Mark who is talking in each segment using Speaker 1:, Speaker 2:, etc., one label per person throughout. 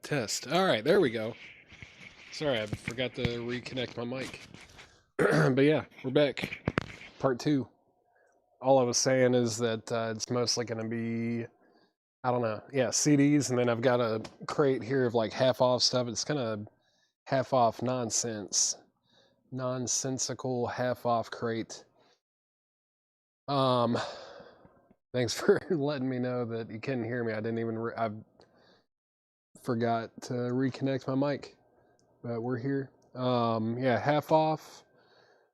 Speaker 1: Test. All right, there we go. Sorry, I forgot to reconnect my mic. But yeah, we're back. Part two. All I was saying is that it's mostly going to be, I don't know, yeah, CDs, and then I've got a crate here of like half off stuff. It's kind of half off nonsensical half off crate. Thanks for letting me know that you couldn't hear me. I didn't even, I forgot to reconnect my mic, but we're here. Yeah, half off.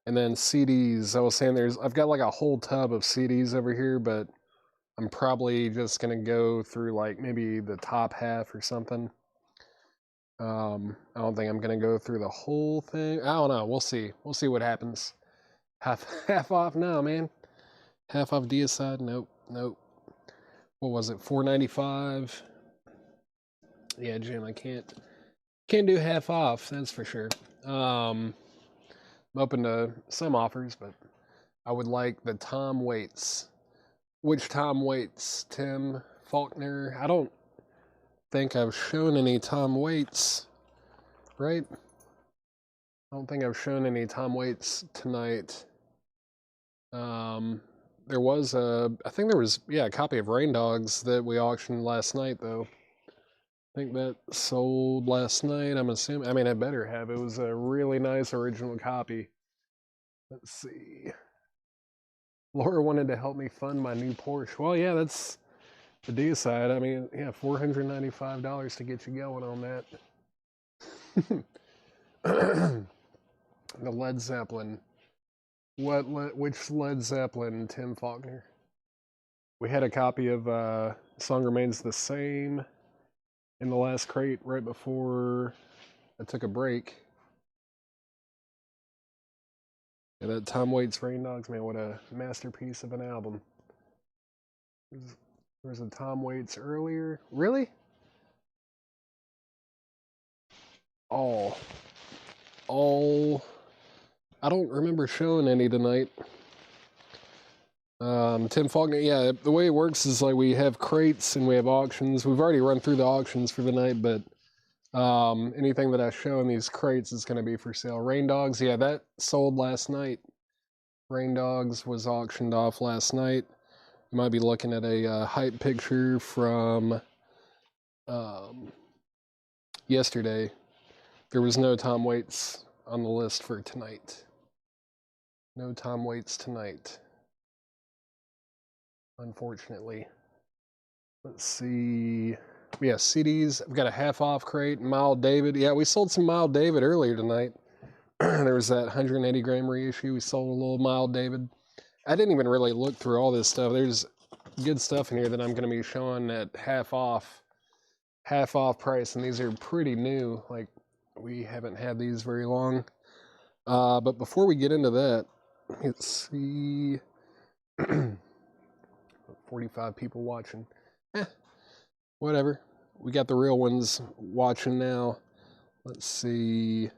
Speaker 1: And then CDs, I was saying I've got like a whole tub of CDs over here, but I'm probably just gonna go through like maybe the top half or something. I don't think I'm gonna go through the whole thing. I don't know. We'll see. We'll see what happens. Half off now, man. Half off Deicide. Nope. What was it? $4.95. Yeah, Jim, I can't do half off. That's for sure. I'm open to some offers, but I would like the Tom Waits. Which Tom Waits? Tim Faulkner? I don't think I've shown any Tom Waits, right? I don't think I've shown any Tom Waits tonight. There was I think there was, yeah, a copy of Rain Dogs that we auctioned last night, though. I think that sold last night, I'm assuming. I mean, it better have. It was a really nice original copy. Let's see. Laura wanted to help me fund my new Porsche. Well, yeah, that's the Deicide. I mean, yeah, $495 to get you going on that. The Led Zeppelin. Which Led Zeppelin, Tim Faulkner? We had a copy of Song Remains the Same in the last crate right before I took a break. Yeah, that Tom Waits Rain Dogs, man, what a masterpiece of an album. There was a Tom Waits earlier. Really? All. I don't remember showing any tonight. Tim Faulkner, yeah, the way it works is like we have crates and we have auctions. We've already run through the auctions for the night, but anything that I show in these crates is going to be for sale. Rain Dogs, yeah, that sold last night. Rain Dogs was auctioned off last night. You might be looking at a hype picture from yesterday. There was no Tom Waits on the list for tonight. No Tom Waits tonight, unfortunately. Let's see. Yeah, CDs. I've got a half off crate. Mild David. Yeah, we sold some Mild David earlier tonight. There was that 180 gram reissue. We sold a little Mild David. I didn't even really look through all this stuff. There's good stuff in here that I'm going to be showing at half off price, and these are pretty new. Like, we haven't had these very long. But before we get into that, let's see. 45 people watching. Whatever. We got the real ones watching now. Let's see.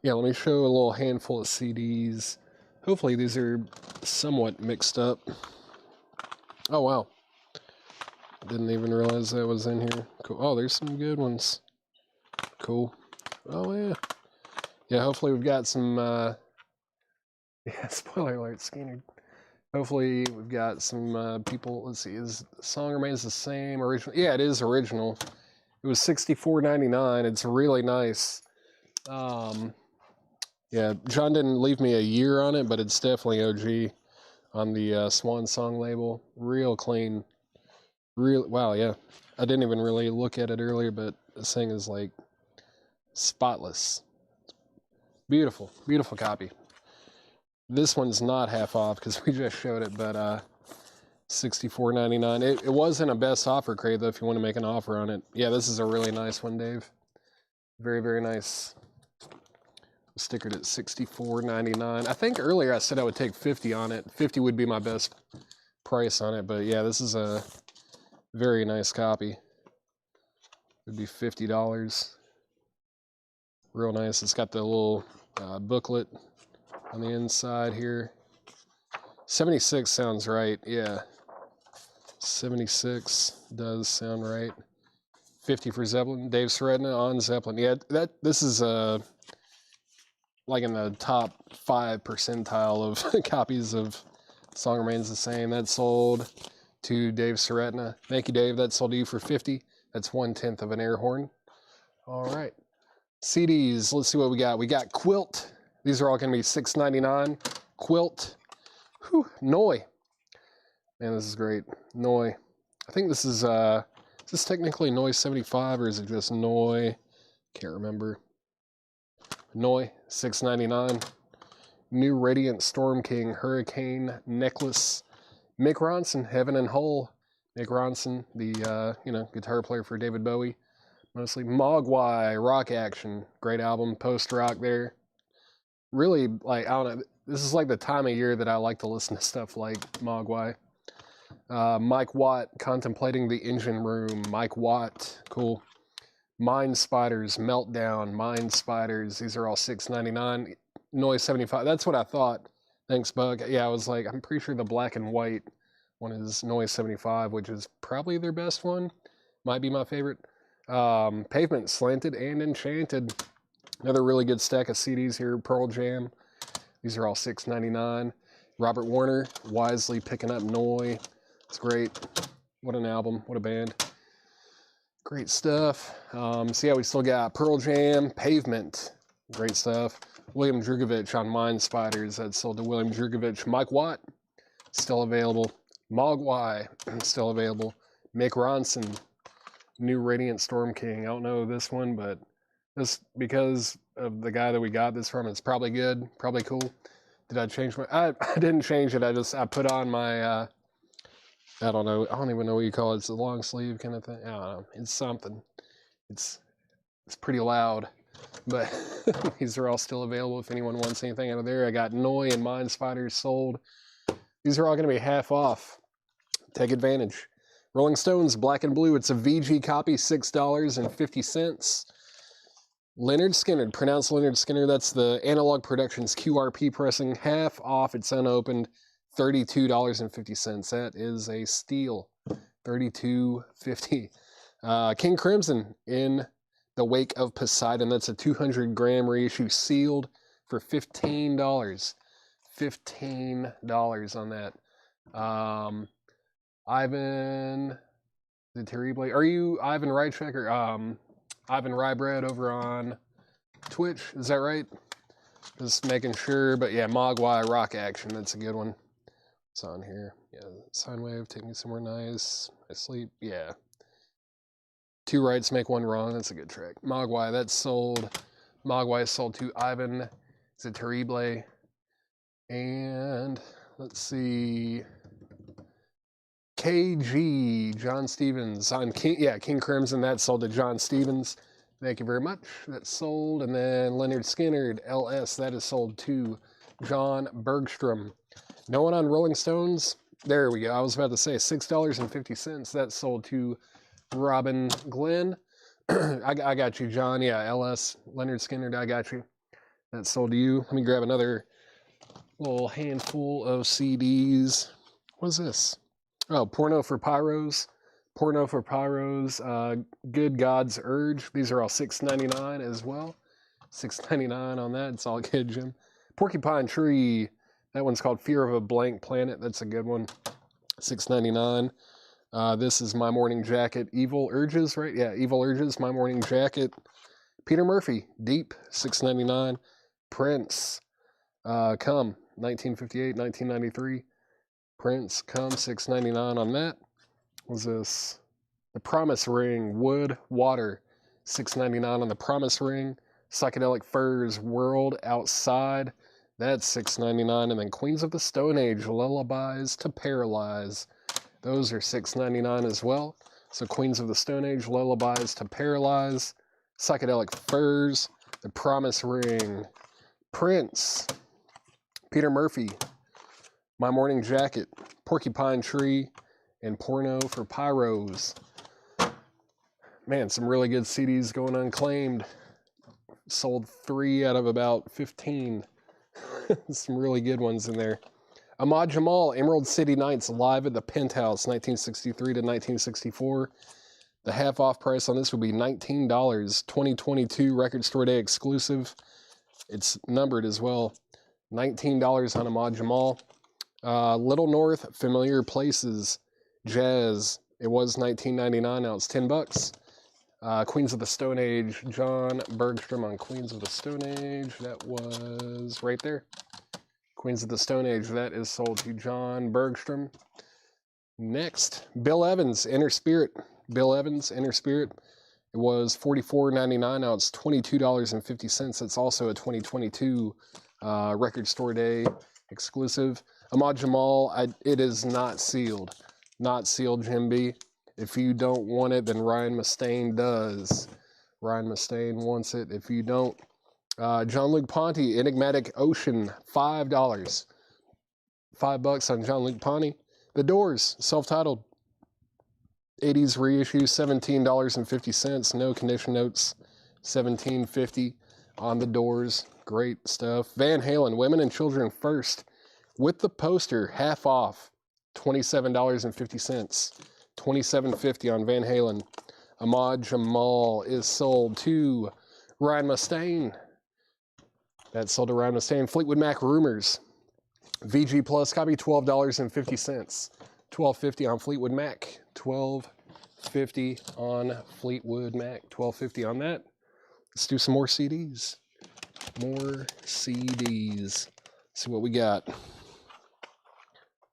Speaker 1: Yeah, let me show a little handful of CDs. Hopefully these are somewhat mixed up. Oh, wow. Didn't even realize that was in here. Cool. Oh, there's some good ones. Cool. Oh, yeah. Yeah, hopefully we've got some, yeah, spoiler alert, Skinner. Hopefully we've got some people. Let's see, is the Song Remains the Same, original? Yeah, it is original. It was $64.99. It's really nice. Yeah, John didn't leave me a year on it, but it's definitely OG on the Swan Song label. Real clean. Real, wow, yeah. I didn't even really look at it earlier, but this thing is like spotless. Beautiful, beautiful copy. This one's not half off because we just showed it, but $64.99. It wasn't a best offer crate, though, if you want to make an offer on it. Yeah, this is a really nice one, Dave. Very, very nice. Stickered at $64.99. I think earlier I said I would take 50 on it. 50 would be my best price on it, but yeah, this is a very nice copy. It would be $50. Real nice. It's got the little booklet on the inside here. 76 sounds right, yeah. 76 does sound right. 50 for Zeppelin. Dave Seredna on Zeppelin. Yeah, this is like in the top 5 percentile of copies of Song Remains the Same. That sold to Dave Seredna. Thank you, Dave. That sold to you for 50. That's 1/10 of an air horn. All right. CDs. Let's see what we got. We got Quilt. These are all going to be $6.99. Quilt. Whew. Noi. Man, this is great. Noi. I think this is this technically Noi 75 or is it just Noi? Can't remember. Noi, $6.99. New Radiant Storm King Hurricane Necklace. Mick Ronson, Heaven and Hole. Mick Ronson, the guitar player for David Bowie. Mostly Mogwai, Rock Action. Great album, post-rock there. Really, like, I don't know, this is like the time of year that I like to listen to stuff like Mogwai. Mike Watt, Contemplating the Engine Room. Mike Watt, cool. Mind Spiders, Meltdown, Mind Spiders. These are all $6.99. Noise 75. That's what I thought. Thanks, Bug. Yeah, I was like, I'm pretty sure the black and white one is Noise 75, which is probably their best one. Might be my favorite. Pavement, Slanted and Enchanted. Another really good stack of CDs here. Pearl Jam. These are all $6.99. Robert Warner, wisely picking up Noi. It's great. What an album. What a band. Great stuff. So yeah, we still got Pearl Jam, Pavement. Great stuff. William Drugovich on Mind Spiders. That sold to William Drugovich. Mike Watt, still available. Mogwai, still available. Mick Ronson, New Radiant Storm King. I don't know this one, but just because of the guy that we got this from, it's probably good, probably cool. Did I change my... I didn't change it. I put on my... I don't know. I don't even know what you call it. It's a long sleeve kind of thing. I don't know. It's something. It's pretty loud. But these are all still available if anyone wants anything out of there. I got Noi and Mind Spiders sold. These are all going to be half off. Take advantage. Rolling Stones, Black and Blue. It's a VG copy, $6.50. Leonard Skinner, pronounced Leonard Skinner. That's the Analog Productions QRP pressing. Half off. It's unopened. $32.50. That is a steal. $32.50. King Crimson, In the Wake of Poseidon. That's a 200-gram reissue, sealed for $15. $15 on that. Ivan the Terrible. Are you Ivan Rychek or Ivan Rybread over on Twitch? Is that right? Just making sure. But yeah, Mogwai, Rock Action. That's a good one. It's on here. Yeah, Sine Wave, Take Me Somewhere Nice. I Sleep. Yeah. Two Rights Make One Wrong. That's a good track. Mogwai, that's sold. Mogwai is sold to Ivan the Terrible. And let's see. KG, John Stevens on King Crimson. That's sold to John Stevens. Thank you very much. That's sold. And then Leonard Skinner, LS. That is sold to John Bergstrom. No one on Rolling Stones. There we go. I was about to say $6.50. That's sold to Robin Glenn. I got you, John. Yeah, LS, Leonard Skinner. I got you. That's sold to you. Let me grab another little handful of CDs. What is this? Oh, Porno for Pyros. Porno for Pyros. Good God's Urge. These are all $6.99 as well. $6.99 on that. It's all good, Jim. Porcupine Tree. That one's called Fear of a Blank Planet. That's a good one. $6.99. This is My Morning Jacket. Evil Urges, right? Yeah, Evil Urges, My Morning Jacket. Peter Murphy, Deep, $6.99. Prince, Come, 1958, 1993. Prince, Come, $6.99 on that. What was this? The Promise Ring, Wood, Water, $6.99 on the Promise Ring. Psychedelic Furs, World Outside. That's $6.99. And then Queens of the Stone Age, Lullabies to Paralyze. Those are $6.99 as well. So Queens of the Stone Age, Lullabies to Paralyze. Psychedelic Furs, The Promise Ring. Prince, Peter Murphy, My Morning Jacket, Porcupine Tree, and Porno for Pyros. Man, some really good CDs going unclaimed. Sold 3 out of about 15. Some really good ones in there. Ahmad Jamal, Emerald City Nights, live at the Penthouse, 1963 to 1964. The half-off price on this would be $19, 2022 Record Store Day exclusive. It's numbered as well. $19 on Ahmad Jamal. Little North, Familiar Places, Jazz. It was $19.99, now it's $10. Queens of the Stone Age, John Bergstrom on Queens of the Stone Age. That was right there. Queens of the Stone Age, that is sold to John Bergstrom. Next, Bill Evans, Inner Spirit. Bill Evans, Inner Spirit. It was $44.99, now it's $22.50. It's also a 2022 Record Store Day exclusive. Ahmad Jamal, it is not sealed. Not sealed, Jim B. If you don't want it, then Ryan Mustaine does. Ryan Mustaine wants it. If you don't, Jean-Luc Ponty, Enigmatic Ocean, $5. $5 on Jean-Luc Ponty. The Doors, self-titled. 80s reissue, $17.50. No condition notes, $17.50 on The Doors. Great stuff. Van Halen, Women and Children First, with the poster, half off, $27.50. $27.50 on Van Halen. Ahmad Jamal is sold to Ryan Mustaine. That's sold to Ryan Mustaine. Fleetwood Mac Rumors. VG Plus copy, $12.50. $12.50 on Fleetwood Mac. $12.50 on Fleetwood Mac. $12.50 on that. Let's do some more CDs. More CDs. See what we got.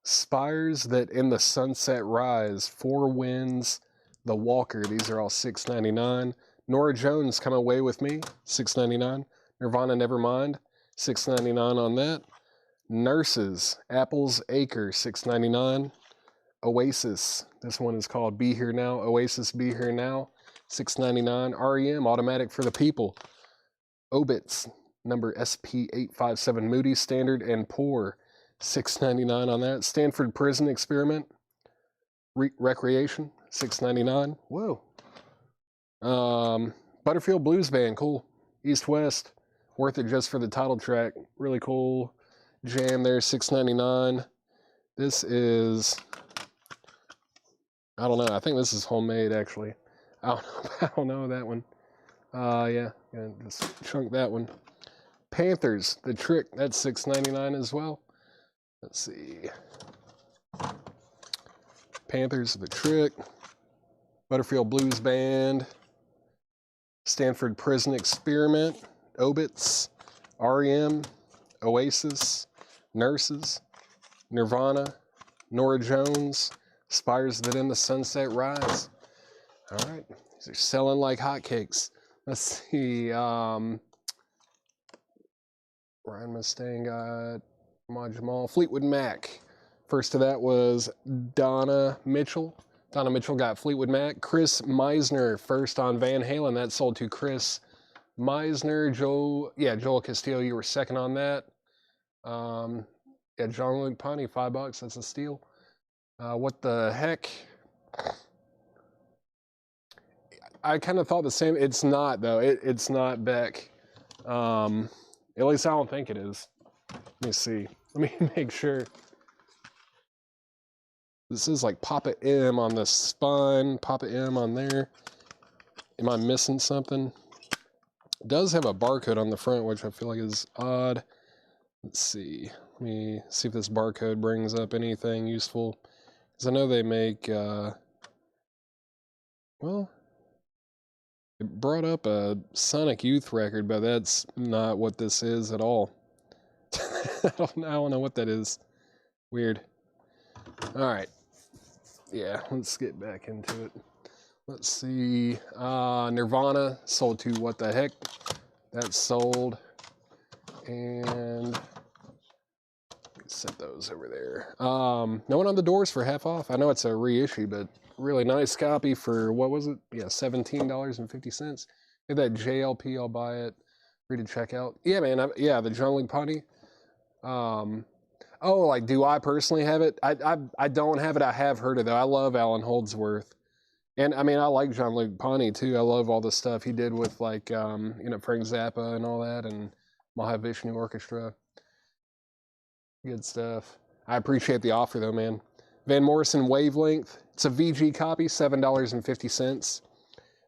Speaker 1: Spires That in the Sunset Rise, Four Winds, The Walker. These are all $6.99. Norah Jones, Come Away With Me, $6.99. Nirvana, Nevermind, $6.99 on that. Nurses, Apple's Acre, $6.99. Oasis, this one is called Be Here Now. Oasis, Be Here Now, $6.99. REM, Automatic for the People. Obits, number SP857, Moody, Standard, and Poor, $6.99 on that. Stanford Prison Experiment, Recreation, $6.99. Whoa. Butterfield Blues Band, cool. East West, worth it just for the title track. Really cool jam there, $6.99. This is, I don't know, I think this is homemade actually. I don't know that one. Yeah, just chunk that one. Panthers, The Trick, that's $6.99 as well. Let's see. Panthers, The Trick, Butterfield Blues Band, Stanford Prison Experiment, Obits, REM, Oasis, Nurses, Nirvana, Norah Jones, Spires That in the Sunset Rise. All right, these are selling like hotcakes. Let's see. Ryan Mustaine got Ahmad Jamal. Fleetwood Mac. First to that was Donna Mitchell. Donna Mitchell got Fleetwood Mac. Chris Meisner, first on Van Halen. That sold to Chris Meisner. Joel Castillo, you were second on that. Yeah, Jean-Luc Ponty, $5. That's a steal. What the heck? I kind of thought the same. It's not, though. It's not Beck. At least I don't think it is. Let me see. Let me make sure. This is like Papa M on the spine, Papa M on there. Am I missing something? It does have a barcode on the front, which I feel like is odd. Let's see. Let me see if this barcode brings up anything useful. Because I know they make, well, it brought up a Sonic Youth record, but that's not what this is at all. I don't know what that is. Weird. All right. Yeah, let's get back into it. Let's see. Nirvana sold to What the Heck. That's sold. And set those over there. No one on the Doors for half off. I know it's a reissue, but really nice copy for, what was it? Yeah, $17.50. Get that JLP, I'll buy it. Free to check out. Yeah, man. Yeah, the Jean-Luc Ponty. Oh, like, do I personally have it? I don't have it. I have heard it, though. I love Alan Holdsworth. And, I mean, I like Jean-Luc Ponty, too. I love all the stuff he did with, like, Frank Zappa and all that, and Mahavishnu Orchestra. Good stuff. I appreciate the offer though, man. Van Morrison Wavelength. It's a VG copy, $7.50.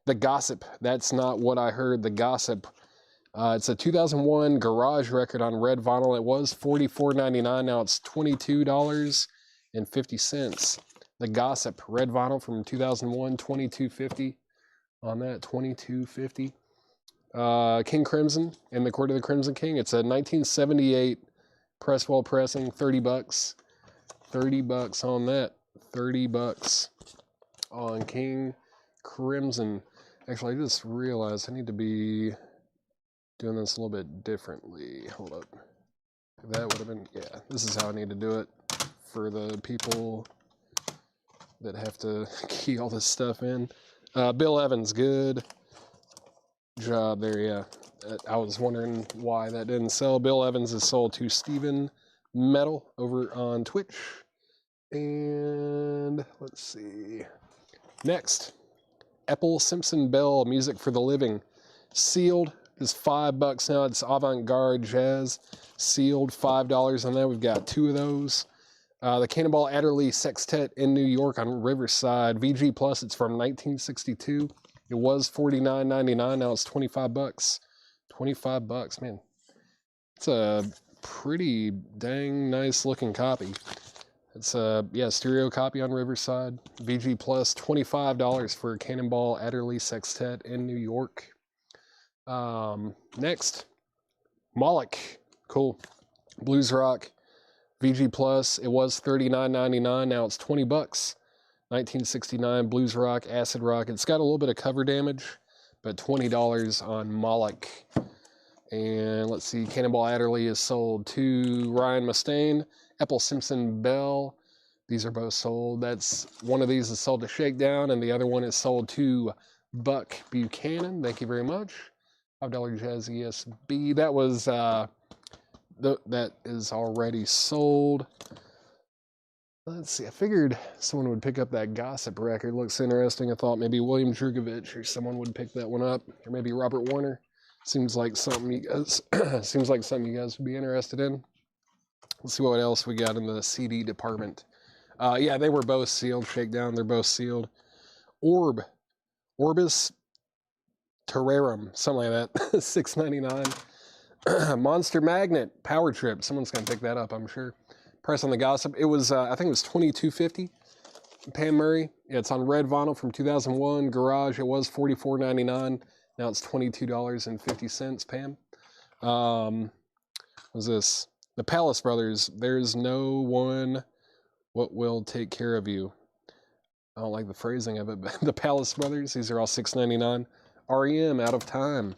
Speaker 1: The Gossip. That's not what I heard. The Gossip. It's a 2001 garage record on red vinyl. It was $44.99. Now it's $22.50. The Gossip red vinyl from 2001, $22.50 on that. $22.50. King Crimson in the Court of the Crimson King. It's a 1978 Presswell pressing. $30. $30 on that. $30 on King Crimson. Actually, I just realized I need to be doing this a little bit differently. Hold up. That would have been, yeah, this is how I need to do it for the people that have to key all this stuff in. Bill Evans, good job there, yeah. I was wondering why that didn't sell. Bill Evans is sold to Stephen Metal over on Twitch. And let's see. Next, Epple Simpson Bell, Music for the Living. Sealed is $5 now. It's avant-garde jazz. Sealed, $5 on that. We've got 2 of those. The Cannonball Adderley Sextet in New York on Riverside. VG Plus, it's from 1962. It was $49.99. Now it's $25. $25, man. It's a pretty dang nice looking copy. It's a, yeah, stereo copy on Riverside. VG Plus, $25 for Cannonball Adderley Sextet in New York. Next, Moloch. Cool. Blues Rock. VG Plus. It was $39.99. Now it's $20. 1969 Blues Rock, Acid Rock. It's got a little bit of cover damage, but $20 on Moloch. And let's see, Cannonball Adderley is sold to Ryan Mustaine. Epple Simpson Bell. These are both sold. That's one of these is sold to Shakedown, and the other one is sold to Buck Buchanan. Thank you very much. $5 Jazz ESB. That was that is already sold. Let's see. I figured someone would pick up that Gossip record. Looks interesting. I thought maybe William Drugovich or someone would pick that one up, or maybe Robert Warner. Seems like something you guys would be interested in. Let's see what else we got in the CD department. Yeah, they were both sealed. Shakedown, they're both sealed. Orbis Terrarum, something like that. $6.99. Monster Magnet Power Trip. Someone's gonna pick that up, I'm sure. Price on the Gossip. It was, I think it was $22.50. Pam Murray. Yeah, it's on red vinyl from 2001. Garage. It was $44.99. Now it's $22.50. Pam. What's this? The Palace Brothers. There's no one. What will take care of you? I don't like the phrasing of it, but the Palace Brothers. These are all $6.99. REM. Out of Time.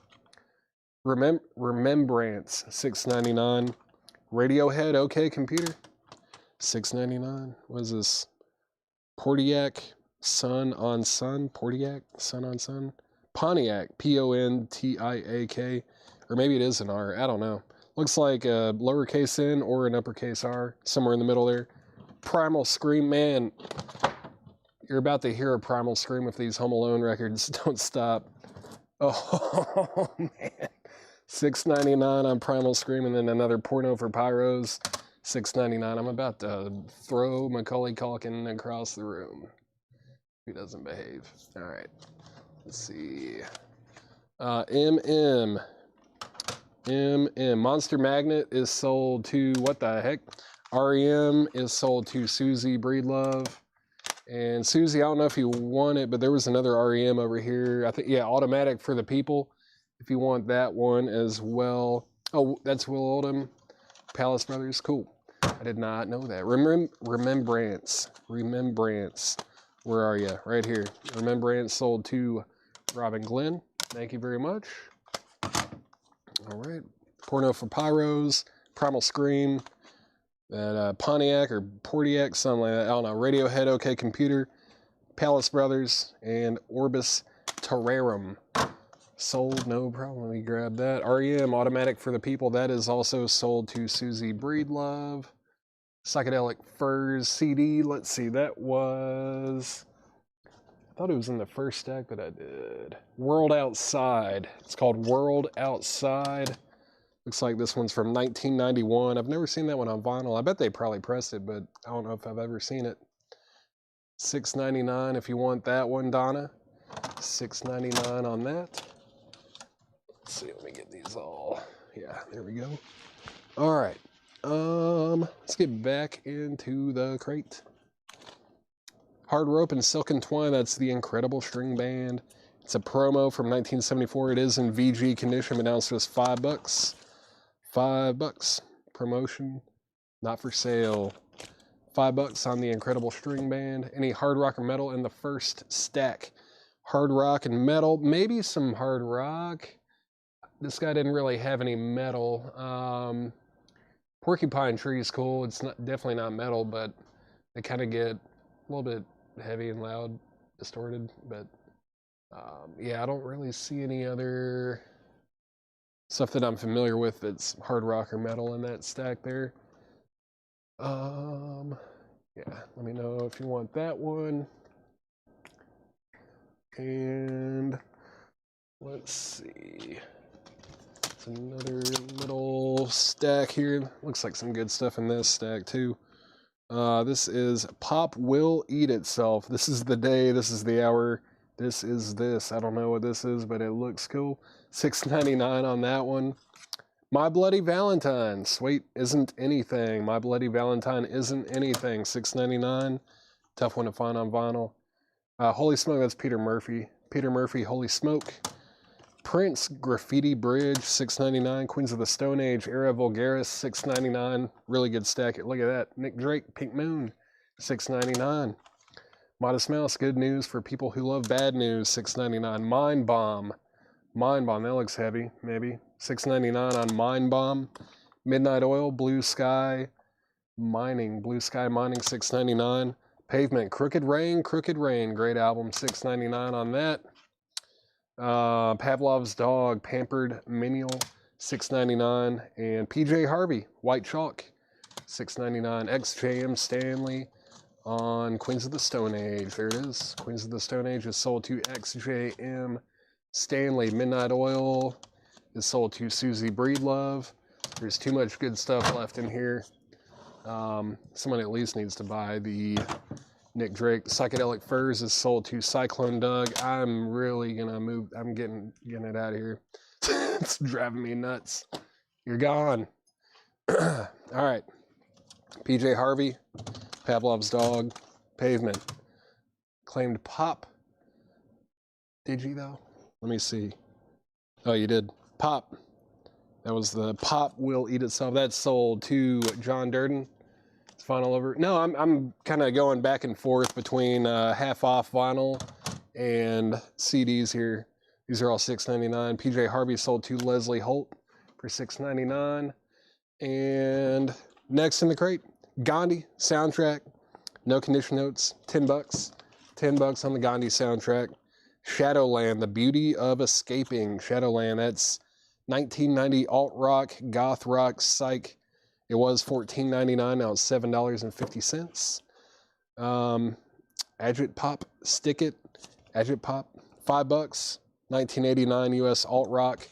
Speaker 1: Remembrance. $6.99. Radiohead. OK Computer. $6.99. What is this? Portiac. Sun on Sun. Portiac. Sun on Sun. Pontiac. Pontiak. Or maybe it is an R. I don't know. Looks like a lowercase n or an uppercase R. Somewhere in the middle there. Primal Scream. Man, you're about to hear a Primal Scream if these Home Alone records don't stop. Oh, man. $6.99 on Primal Scream, and then another Porno for Pyros. $6.99. I'm about to throw Macaulay Culkin across the room. He doesn't behave. All right. Let's see. Monster Magnet is sold to, what the heck? REM is sold to Susie Breedlove. And Susie, I don't know if you want it, but there was another REM over here. I think, yeah, Automatic for the People. If you want that one as well. Oh, that's Will Oldham. Palace Brothers. Cool. I did not know that. Remembrance. Where are you? Right here. Remembrance sold to Robin Glenn. Thank you very much. All right. Porno for Pyros. Primal Scream. That Pontiac or Portiac, something like that. I don't know. Radiohead, OK Computer. Palace Brothers. And Orbis Terrarum. Sold, no problem. Let me grab that. REM, Automatic for the People. That is also sold to Susie Breedlove. Psychedelic Furs CD. Let's see. That was... I thought it was in the first stack that I did. World Outside. It's called World Outside. Looks like this one's from 1991. I've never seen that one on vinyl. I bet they probably pressed it, but I don't know if I've ever seen it. $6.99 if you want that one, Donna. $6.99 on that. Let's see, let me get these all. Yeah, there we go. All right. Let's get back into the crate. Hard Rope and Silk and Twine, that's the Incredible String Band. It's a promo from 1974. It is in VG condition, announced as $5. $5. Promotion, not for sale. $5 on the Incredible String Band. Any hard rock or metal in the first stack? Hard rock and metal, maybe some hard rock. This guy didn't really have any metal. Porcupine Tree is cool. It's definitely not metal, but they kind of get a little bit heavy and loud, distorted. But yeah, I don't really see any other stuff that I'm familiar with that's hard rock or metal in that stack there. Yeah, let me know if you want that one. And let's see. It's another little stack here. Looks like some good stuff in this stack too. This is Pop Will Eat Itself. This is the day, this is the hour, this is this. I don't know what this is, but it looks cool. $6.99 on that one. My Bloody Valentine. Sweet isn't anything. My Bloody Valentine isn't anything. $6.99. Tough one to find on vinyl. Holy Smoke, that's Peter Murphy. Peter Murphy, Holy Smoke. Prince, Graffiti Bridge, $6.99. Queens of the Stone Age, Era Vulgaris, $6.99. Really good stack. Look at that. Nick Drake, Pink Moon, $6.99. Modest Mouse, Good News for People Who Love Bad News, $6.99. Mind Bomb. Mind Bomb, that looks heavy, maybe. $6.99 on Mind Bomb. Midnight Oil, Blue Sky Mining. Blue Sky Mining, $6.99. Pavement, Crooked Rain, great album, $6.99 on that. Pavlov's Dog, Pampered Menial, $6.99. And PJ Harvey, White Chalk, $6.99. XJM Stanley on Queens of the Stone Age. There it is. Queens of the Stone Age is sold to XJM Stanley. Midnight Oil is sold to Susie Breedlove. There's too much good stuff left in here. Someone at least needs to buy the Nick Drake. Psychedelic Furs is sold to Cyclone Doug. I'm really gonna move. I'm getting it out of here. It's driving me nuts. You're gone. All right. PJ Harvey, Pavlov's Dog, Pavement. Claimed Pop. Did you though? Let me see. Oh, you did. Pop. That was the Pop Will Eat Itself. That's sold to John Durden. It's vinyl over. No, I'm kind of going back and forth between half off vinyl and CDs here. These are all $6.99. PJ Harvey sold to Leslie Holt for $6.99. And next in the crate, Gandhi soundtrack. No condition notes. $10. $10 on the Gandhi soundtrack. Shadowland, The Beauty of Escaping. Shadowland, that's 1990 alt rock, goth rock, psych. It was $14.99, now it's $7.50. Agit Pop, Stick It, Agit Pop, $5. 1989 US alt rock,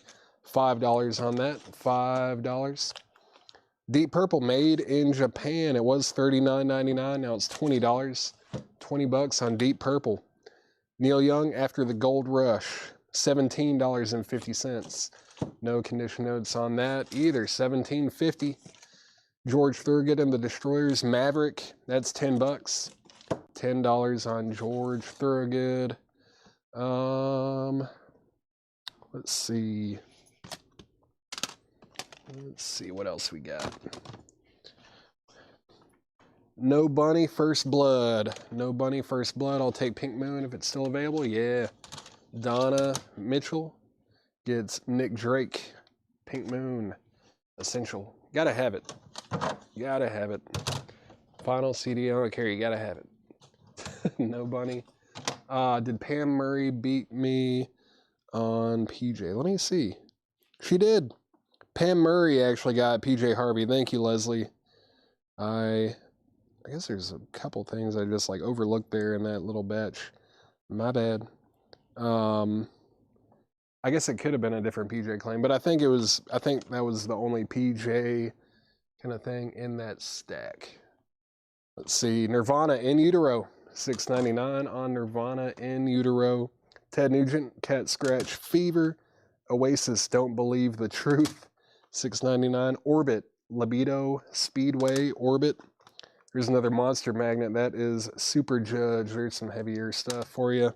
Speaker 1: $5 on that, $5. Deep Purple, made in Japan. It was $39.99, now it's $20. $20 on Deep Purple. Neil Young, After the Gold Rush, $17.50. No condition notes on that either. $17.50. George Thorogood and the Destroyers, Maverick. That's $10. $10 on George Thorogood. Let's see. Let's see what else we got. No Bunny, First Blood. No Bunny, First Blood. I'll take Pink Moon if it's still available. Yeah. Donna Mitchell gets Nick Drake, Pink Moon, Essential. Gotta have it. Gotta have it. Final CD, I don't care. You gotta have it. No Bunny. Did Pam Murray beat me on PJ? Let me see. She did. Pam Murray actually got PJ Harvey. Thank you, Leslie. I guess there's a couple things I just like overlooked there in that little batch. My bad. I guess it could have been a different PJ claim, but I think that was the only PJ kind of thing in that stack. Let's see, Nirvana in utero, $6.99 on Nirvana in utero. Ted Nugent, Cat Scratch Fever. Oasis, Don't Believe the Truth, $6.99. Orbit, Libido Speedway Orbit. Here's another monster magnet. That is Super Judge. There's some heavier stuff for you.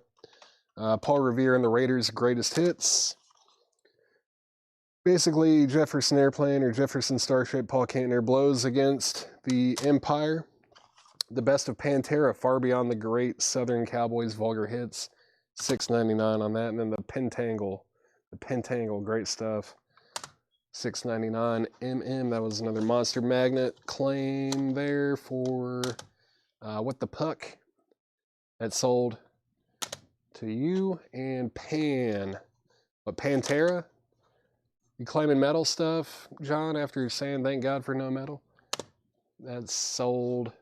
Speaker 1: Paul Revere and the Raiders' Greatest Hits. Basically, Jefferson Airplane or Jefferson Starship, Paul Kantner blows against the Empire. The Best of Pantera, Far Beyond the Great Southern Cowboys Vulgar Hits, $6.99 on that. And then the Pentangle, great stuff, $6.99. That was another monster magnet claim there for What the Puck. That sold to you. And Pantera? You claiming metal stuff, John, after saying thank God for no metal? That's sold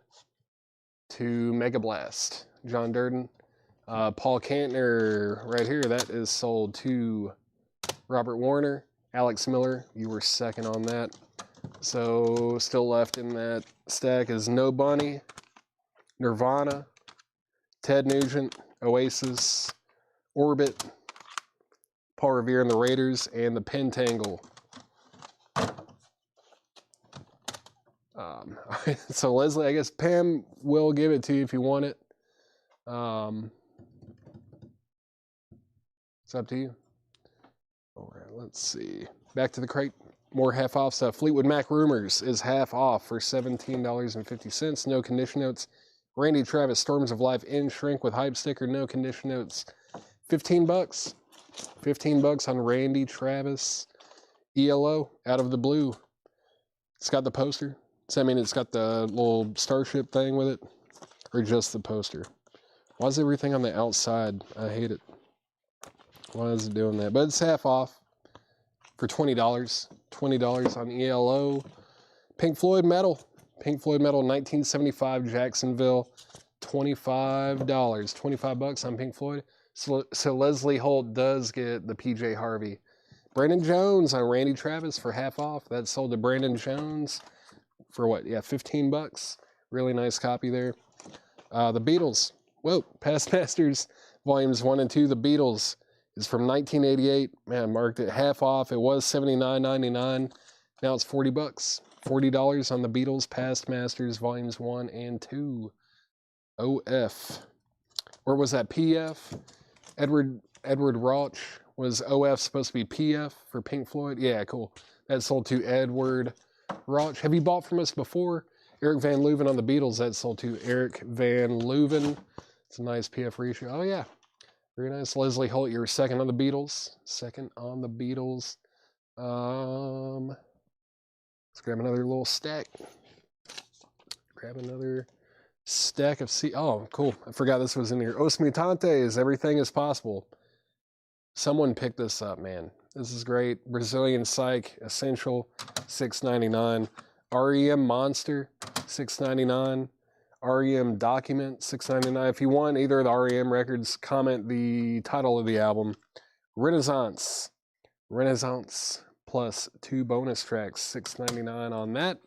Speaker 1: to Mega Blast. John Durden. Paul Kantner right here, that is sold to Robert Warner. Alex Miller, you were second on that. So still left in that stack is No Bunny, Nirvana, Ted Nugent, Oasis, Orbit, Paul Revere and the Raiders, and the Pentangle. So Leslie, I guess Pam will give it to you if you want it. It's up to you. All right, let's see. Back to the crate. More half-off stuff. Fleetwood Mac Rumors is half off for $17.50. No condition notes. Randy Travis, Storms of Life in Shrink with hype sticker. No condition notes. $15. $15 on Randy Travis. ELO, Out of the Blue. It's got the poster. So, I mean, it's got the little starship thing with it. Or just the poster. Why is everything on the outside? I hate it. Why is it doing that? But it's half off for $20. $20 on ELO. Pink Floyd Metal. Pink Floyd Metal, 1975 Jacksonville. $25. $25 on Pink Floyd. So Leslie Holt does get the PJ Harvey. Brandon Jones on Randy Travis for half off. That sold to Brandon Jones for what? Yeah, $15. Really nice copy there. The Beatles. Whoa, Past Masters Volumes 1 and 2. The Beatles is from 1988. Man, marked it half off. It was $79.99. Now it's $40. $40 on the Beatles Past Masters Volumes 1 and 2. OF. Or was that PF? Edward Rauch. Was OF supposed to be PF for Pink Floyd? Yeah, cool. That sold to Edward Rauch. Have you bought from us before? Eric Van Leuven on the Beatles. That sold to Eric Van Leuven. It's a nice PF ratio. Oh, yeah. Very nice. Leslie Holt, you're second on the Beatles. Second on the Beatles. Let's grab another little stack. Grab another stack of C. Oh, cool. I forgot this was in here. Os Mutantes, Everything is Possible. Someone picked this up, man. This is great. Brazilian Psych, Essential, $6.99. REM Monster, $6.99. REM Document, $6.99. If you want either of the REM records, comment the title of the album. Renaissance plus 2 bonus tracks, $6.99 on that.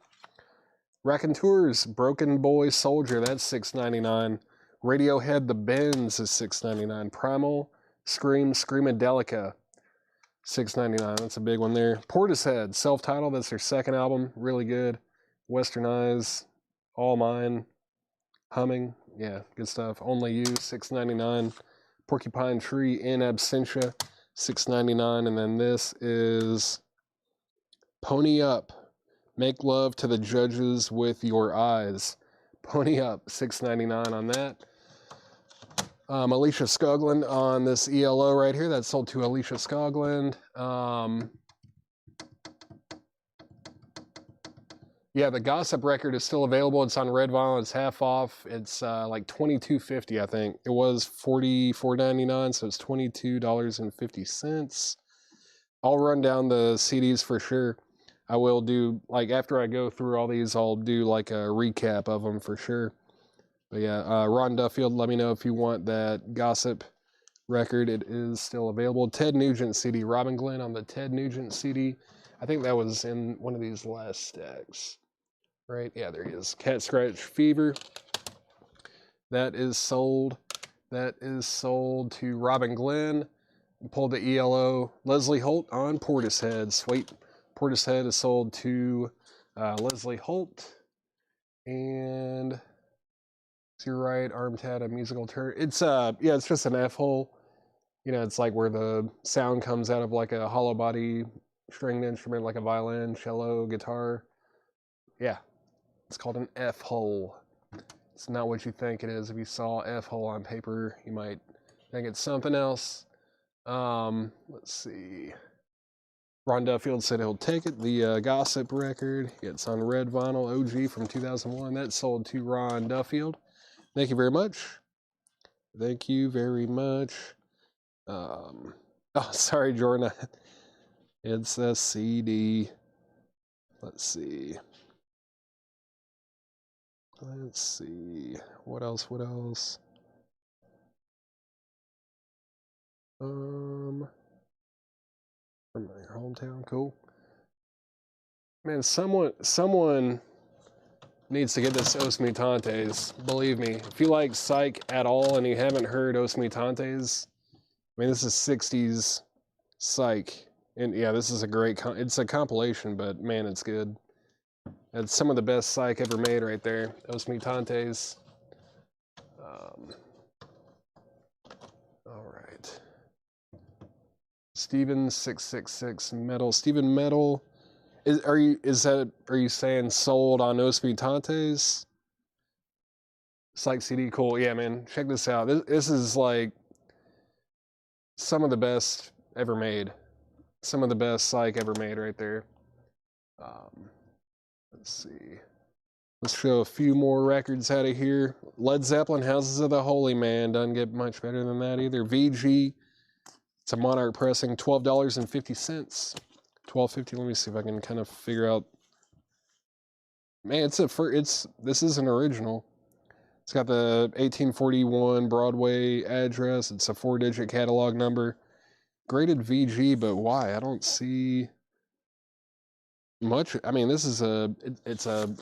Speaker 1: Raconteurs, Broken Boy Soldier, that's $6.99. Radiohead, The Bends is $6.99. Primal, Screamadelica, $6.99. That's a big one there. Portishead, self-titled, that's their second album, really good. Western Eyes, All Mine, Humming, yeah, good stuff. Only You, $6.99. Porcupine Tree, In Absentia, $6.99. And then this is Pony Up, Make Love to the Judges with Your Eyes. Pony Up, $6.99 on that. Alicia Skoglund on this ELO right here. That's sold to Alicia Skoglund. Yeah, the Gossip record is still available. It's on Red Vinyl. It's half off. It's like $22.50, I think. It was $44.99, so it's $22.50. I'll run down the CDs for sure. I will do, like, after I go through all these, I'll do like a recap of them for sure. But yeah, Ron Duffield, let me know if you want that Gossip record. It is still available. Ted Nugent CD, Robin Glenn on the Ted Nugent CD. I think that was in one of these last stacks, right? Yeah, there he is. Cat Scratch Fever. That is sold. That is sold to Robin Glenn. Pulled the ELO. Leslie Holt on Portishead. Sweet. Portishead is sold to Leslie Holt. And to your right, arm tat, a musical turn. It's yeah, it's just an F hole. You know, it's like where the sound comes out of like a hollow body stringed instrument, like a violin, cello, guitar. Yeah, it's called an F hole. It's not what you think it is. If you saw F hole on paper, you might think it's something else. Let's see. Ron Duffield said he'll take it. The Gossip record, it's on red vinyl, OG from 2001. That's sold to Ron Duffield. Thank you very much. Thank you very much. Oh, sorry, Jordan. It's a CD. Let's see. Let's see. What else? What else? From my hometown. Cool. Man, someone needs to get this Os Mutantes. Believe me, if you like psych at all and you haven't heard Os Mutantes, I mean, this is 60s psych. And yeah, this is a great, it's a compilation, but man, it's good. It's some of the best psych ever made right there. Os Mutantes. All right. Steven 666 Metal. Steven Metal. Are you saying sold on Os Mutantes? Psych CD, cool. Yeah, man. Check this out. This is like some of the best ever made. Some of the best psych ever made right there. Let's see. Let's show a few more records out of here. Led Zeppelin, Houses of the Holy Man. Doesn't get much better than that either. VG. It's a Monarch pressing, $12.50. $12.50. Let me see if I can kind of figure out. Man, this is an original. It's got the 1841 Broadway address. It's a 4-digit catalog number. Graded VG, but why? I don't see much. I mean, it's a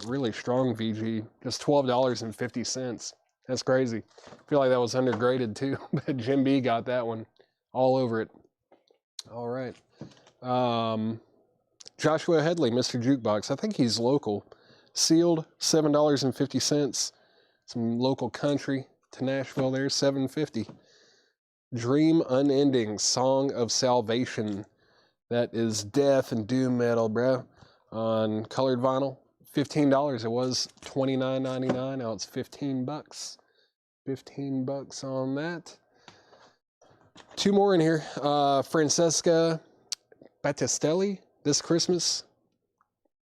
Speaker 1: really strong VG. Just $12.50. That's crazy. I feel like that was undergraded too, but Jim B got that one all over it. All right. Joshua Headley, Mr. Jukebox. I think he's local. Sealed, $7.50. Some local country to Nashville there, $7.50. Dream Unending, Song of Salvation. That is death and doom metal, bro. On colored vinyl, $15. It was $29.99. Now it's $15. $15 on that. Two more in here. Francesca Battistelli, This Christmas.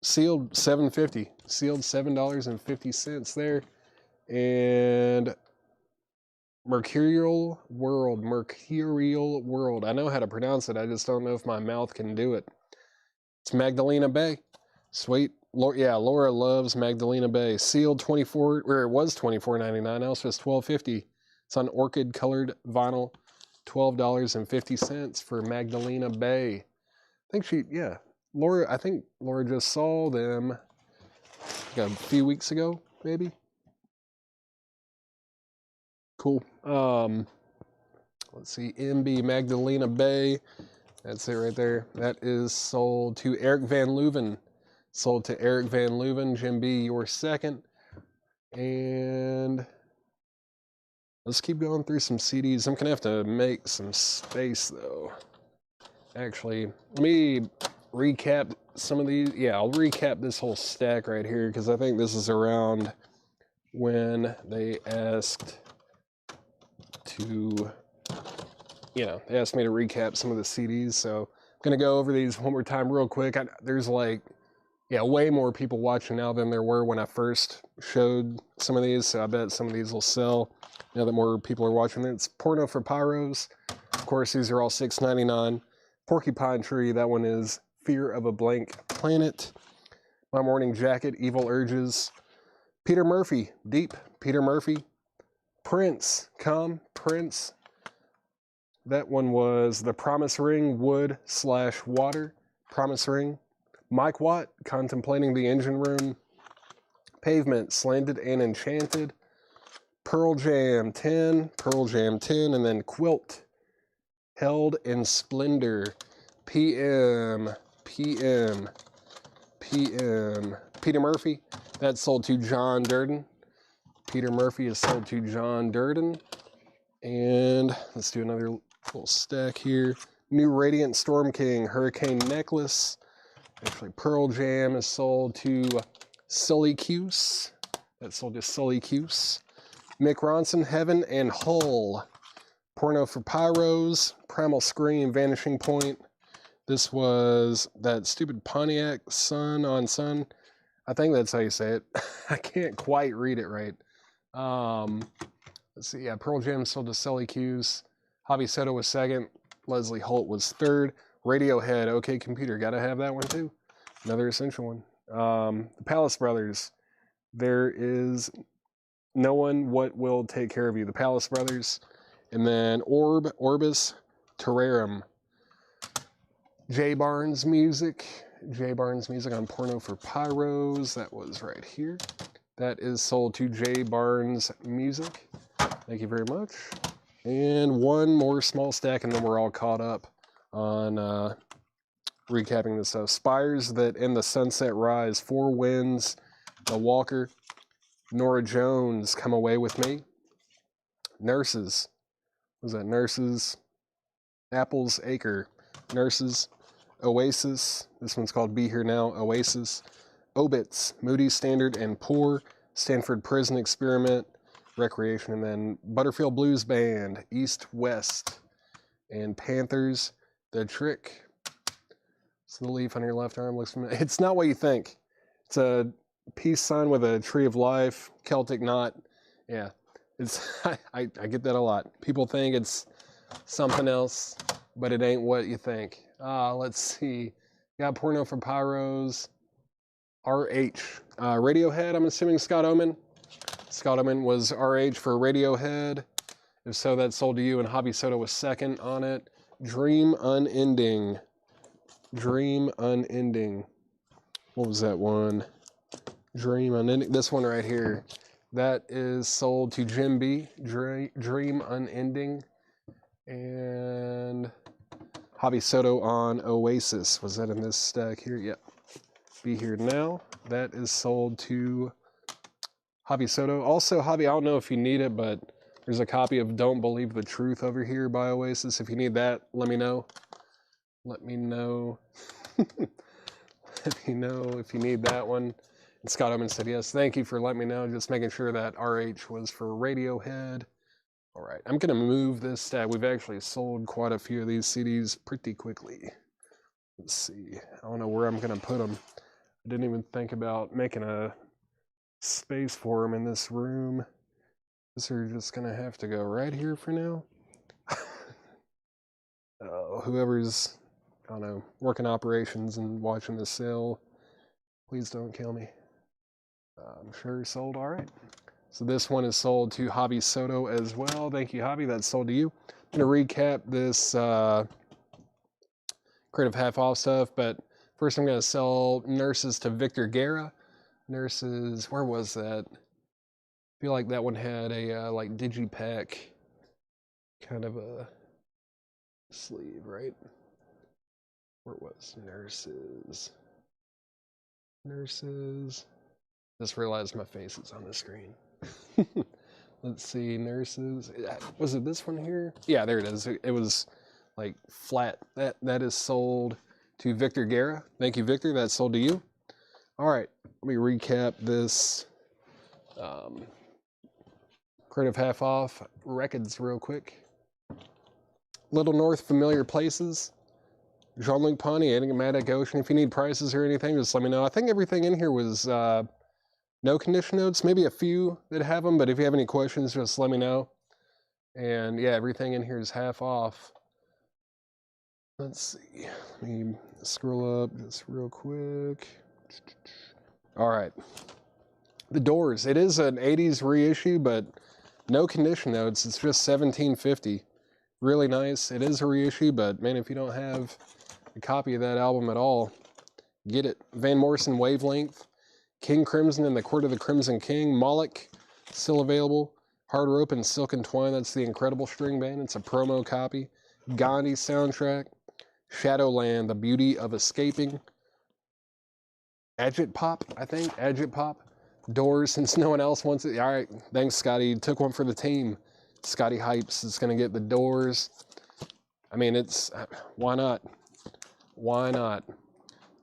Speaker 1: Sealed $7.50. Sealed $7.50 there. And Mercurial World. I know how to pronounce it. I just don't know if my mouth can do it. It's Magdalena Bay. Sweet. Yeah, Laura loves Magdalena Bay. Sealed $24, or it was $24.99. Now it's just $12.50. It's on orchid colored vinyl. $12.50 for Magdalena Bay. I think Laura just saw them like a few weeks ago, maybe. Cool. Let's see, MB Magdalena Bay. That's it right there. That is sold to Eric Van Leuven. Sold to Eric Van Leuven. Jim B, your second. And let's keep going through some CDs. I'm gonna have to make some space though. Actually, let me recap some of these. Yeah, I'll recap this whole stack right here because I think this is around when they asked to, they asked me to recap some of the CDs. So I'm gonna go over these one more time real quick. There's like, way more people watching now than there were when I first showed some of these. So I bet some of these will sell now that more people are watching it. It's Porno for Pyros. Of course, these are all $6.99. Porcupine Tree, that one is Fear of a Blank Planet. My Morning Jacket, Evil Urges. Peter Murphy, Deep, Peter Murphy. Prince, Come, Prince. That one was The Promise Ring, Wood/Water. Promise Ring. Mike Watt, Contemplating the Engine Room. Pavement, Slanted and Enchanted. Pearl Jam 10, and then Quilt, Held in Splendor. PM. Peter Murphy, that's sold to John Durden. Peter Murphy is sold to John Durden. And let's do another little stack here. New Radiant Storm King, Hurricane Necklace. Actually, Pearl Jam is sold to Sully Cuse. That's sold to Sully Cuse. Mick Ronson, Heaven and Hull. Porno for Pyros. Primal Scream, Vanishing Point. This was that stupid Pontiac Sun on Sun. I think that's how you say it. I can't quite read it right. Let's see. Yeah, Pearl Jam sold to Sully Cuse. Javi Soto was second. Leslie Holt was third. Radiohead, OK Computer. Got to have that one too. Another essential one. The Palace Brothers. There is no one what will take care of you. The Palace Brothers. And then Orbis Terrarum. J Barnes Music. J Barnes Music on Porno for Pyros. That was right here. That is sold to J Barnes Music. Thank you very much. And one more small stack, and then we're all caught up on recapping this stuff. Spires That End the Sunset Rise. Four Winds. The Walker. Nora Jones, Come Away With Me. Nurses. What was that? Nurses. Apples Acre. Nurses. Oasis. This one's called Be Here Now. Oasis. Obits. Moody, Standard, and Poor. Stanford Prison Experiment. Recreation. And then Butterfield Blues Band. East West. And Panthers. The Trick. So the leaf on your left arm looks familiar. It's not what you think. It's a peace sign with a tree of life. Celtic knot. Yeah. It's I get that a lot. People think it's something else, but it ain't what you think. Let's see. Got Porno for Pyros. RH. Radiohead, I'm assuming Scott Oman. Scott Oman was RH for Radiohead. If so, that sold to you, and Javi Soto was second on it. Dream Unending. Dream Unending. What was that one? Dream Unending. This one right here. That is sold to Jim B. Dream Unending. And Javi Soto on Oasis. Was that in this stack here? Yep. Be Here Now. That is sold to Javi Soto. Also, Javi, I don't know if you need it, but there's a copy of Don't Believe the Truth over here by Oasis. If you need that, let me know. Let me know. Let me know if you need that one. And Scott Oman said, yes, thank you for letting me know. Just making sure that RH was for Radiohead. All right, I'm going to move this stack. We've actually sold quite a few of these CDs pretty quickly. Let's see. I don't know where I'm going to put them. I didn't even think about making a space for them in this room. These are just going to have to go right here for now. Whoever's, I don't know, working operations and watching the sale, please don't kill me. I'm sure sold all right. So this one is sold to Javi Soto as well. Thank you, Javi. That's sold to you. I'm going to recap this Creative Half Off stuff, but first I'm going to sell Nurses to Victor Guerra. Nurses, where was that? I feel like that one had a like digipack kind of a sleeve, right? Where was Nurses? Nurses. Just realized my face is on the screen. Let's see, Nurses. Was it this one here? Yeah, there it is. It was like flat. That is sold to Victor Guerra. Thank you, Victor. That's sold to you. All right, let me recap this Creative Half Off records real quick. Little North, Familiar Places. Jean-Luc Ponty, Enigmatic Ocean. If you need prices or anything, just let me know. I think everything in here was no condition notes, maybe a few that have them, but if you have any questions, just let me know. And yeah, everything in here is half off. Let's see. Let me scroll up just real quick. All right. The Doors. It is an 80s reissue, but no condition notes. It's just $17.50. Really nice. It is a reissue, but man, if you don't have a copy of that album at all, get it. Van Morrison, Wavelength, King Crimson and the Court of the Crimson King, Moloch, still available. Hard Rope and Silk and Twine, that's the Incredible String Band. It's a promo copy. Gandhi soundtrack. Shadowland, The Beauty of Escaping. Agit Pop, I think. Agit Pop. Doors, since no one else wants it. All right, thanks, Scotty. Took one for the team. Scotty Hypes is going to get the Doors. I mean, it's, why not? Why not?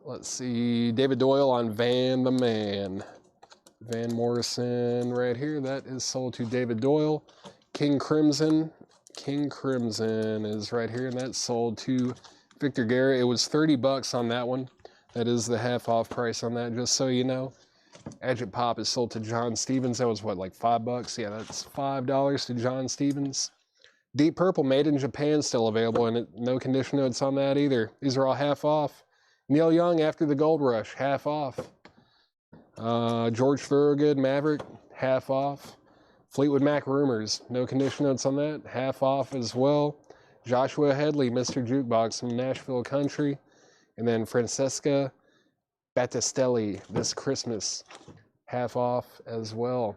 Speaker 1: Let's see, David Doyle on Van the Man. Van Morrison right here, that is sold to David Doyle. King Crimson is right here, and that's sold to Victor Guerra. It was 30 bucks on that one. That is the half off price on that, just so you know. Agit Pop is sold to John Stevens. That was what, like 5 bucks? Yeah, that's $5 to John Stevens. Deep Purple, made in Japan, still available, and no condition notes on that either. These are all half off. Neil Young, After the Gold Rush, half off. George Thorogood, Maverick, half off. Fleetwood Mac, Rumors, no condition notes on that, half off as well. Joshua Headley, Mr. Jukebox from Nashville Country. And then Francesca Battistelli, This Christmas, half off as well.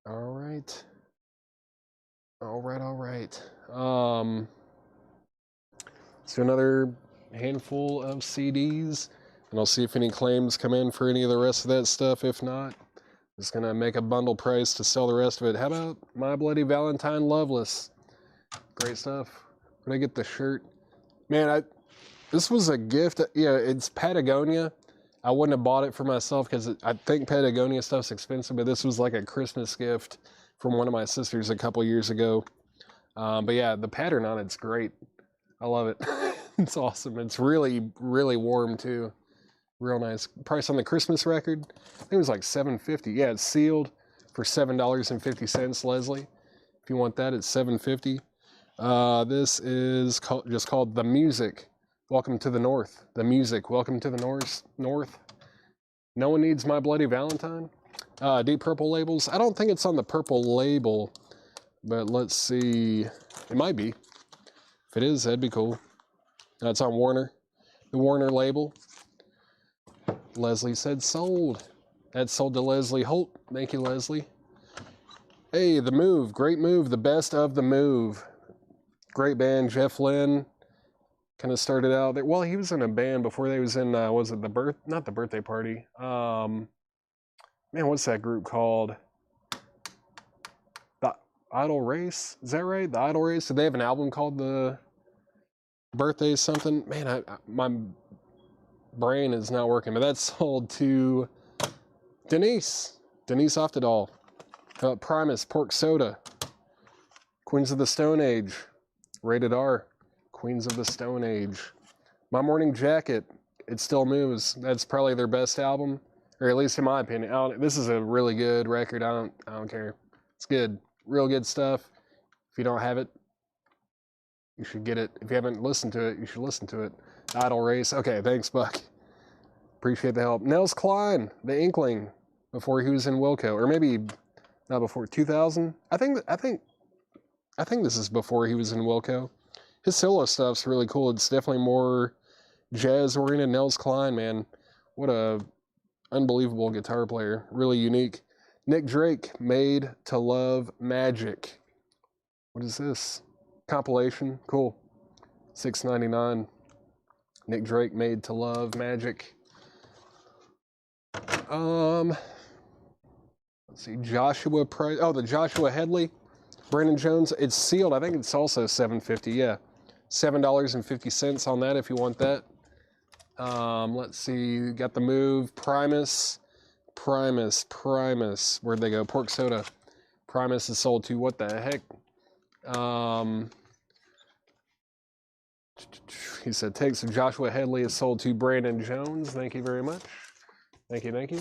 Speaker 1: All right. All right. So another handful of CDs, and I'll see if any claims come in for any of the rest of that stuff. If not, just gonna make a bundle price to sell the rest of it. How about My Bloody Valentine, Loveless? Great stuff. When I get the shirt, man, this was a gift. Yeah, it's Patagonia. I wouldn't have bought it for myself because I think Patagonia stuff's expensive, but this was like a Christmas gift from one of my sisters a couple years ago. But yeah, the pattern on it's great. I love it. It's awesome. It's really, really warm too. Real nice. Price on the Christmas record, I think it was like $7.50. Yeah, it's sealed for $7.50, Leslie. If you want that, it's $7.50. This is just called The Music. Welcome to the North. The Music. Welcome to the North. No One Needs My Bloody Valentine. Deep Purple labels. I don't think it's on the purple label, but let's see. It might be. If it is, that'd be cool. It's on Warner. The Warner label. Leslie said sold. That's sold to Leslie Holt. Thank you, Leslie. Hey, The Move. Great Move. The Best of The Move. Great band. Jeff Lynne kind of started out there. Well, he was in a band before they was in, was it not the Birthday Party. Man, what's that group called? The Idle Race? Is that right? The Idle Race? Did they have an album called The Birthday something? Man, my brain is not working, but that's sold to Denise Oftedal. Primus, Pork Soda. Queens of the Stone Age. Rated R. Queens of the Stone Age. My Morning Jacket. It Still Moves. That's probably their best album, or at least in my opinion. This is a really good record. I don't care. It's good. Real good stuff. If you don't have it, you should get it. If you haven't listened to it, you should listen to it. Idle Race. Okay, thanks, Buck. Appreciate the help. Nels Cline, The Inkling, before he was in Wilco, or maybe not before 2000. I think this is before he was in Wilco. His solo stuff's really cool. It's definitely more jazz-oriented. Nels Cline, man, what a unbelievable guitar player. Really unique. Nick Drake, Made to Love Magic. What is this? Compilation. Cool. $6.99. Nick Drake, Made to Love Magic. Let's see. Joshua Price. Oh, the Joshua Headley. Brandon Jones. It's sealed. I think it's also $7.50. Yeah. $7.50 on that if you want that. Let's see. Got The Move. Primus. Where'd they go? Pork Soda. Primus is sold to what the heck? He said, takes of Joshua Headley is sold to Brandon Jones. Thank you very much. Thank you.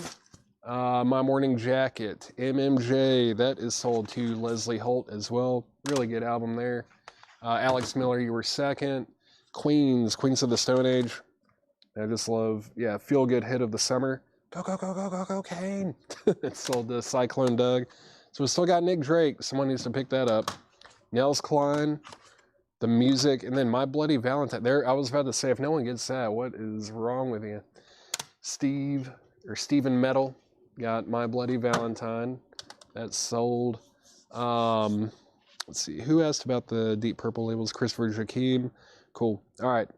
Speaker 1: My Morning Jacket, MMJ, that is sold to Leslie Holt as well. Really good album there. Alex Miller, You Were Second. Queens of the Stone Age. I just love, feel good hit of the summer. Go, Kane. It's sold to Cyclone Doug. So we still got Nick Drake. Someone needs to pick that up. Nels Cline. the music, and then My Bloody Valentine. There, I was about to say, if no one gets that, what is wrong with you? Stephen Metal got My Bloody Valentine. That's sold. Let's see, who asked about the Deep Purple labels? Christopher Jakeem. Cool. All right.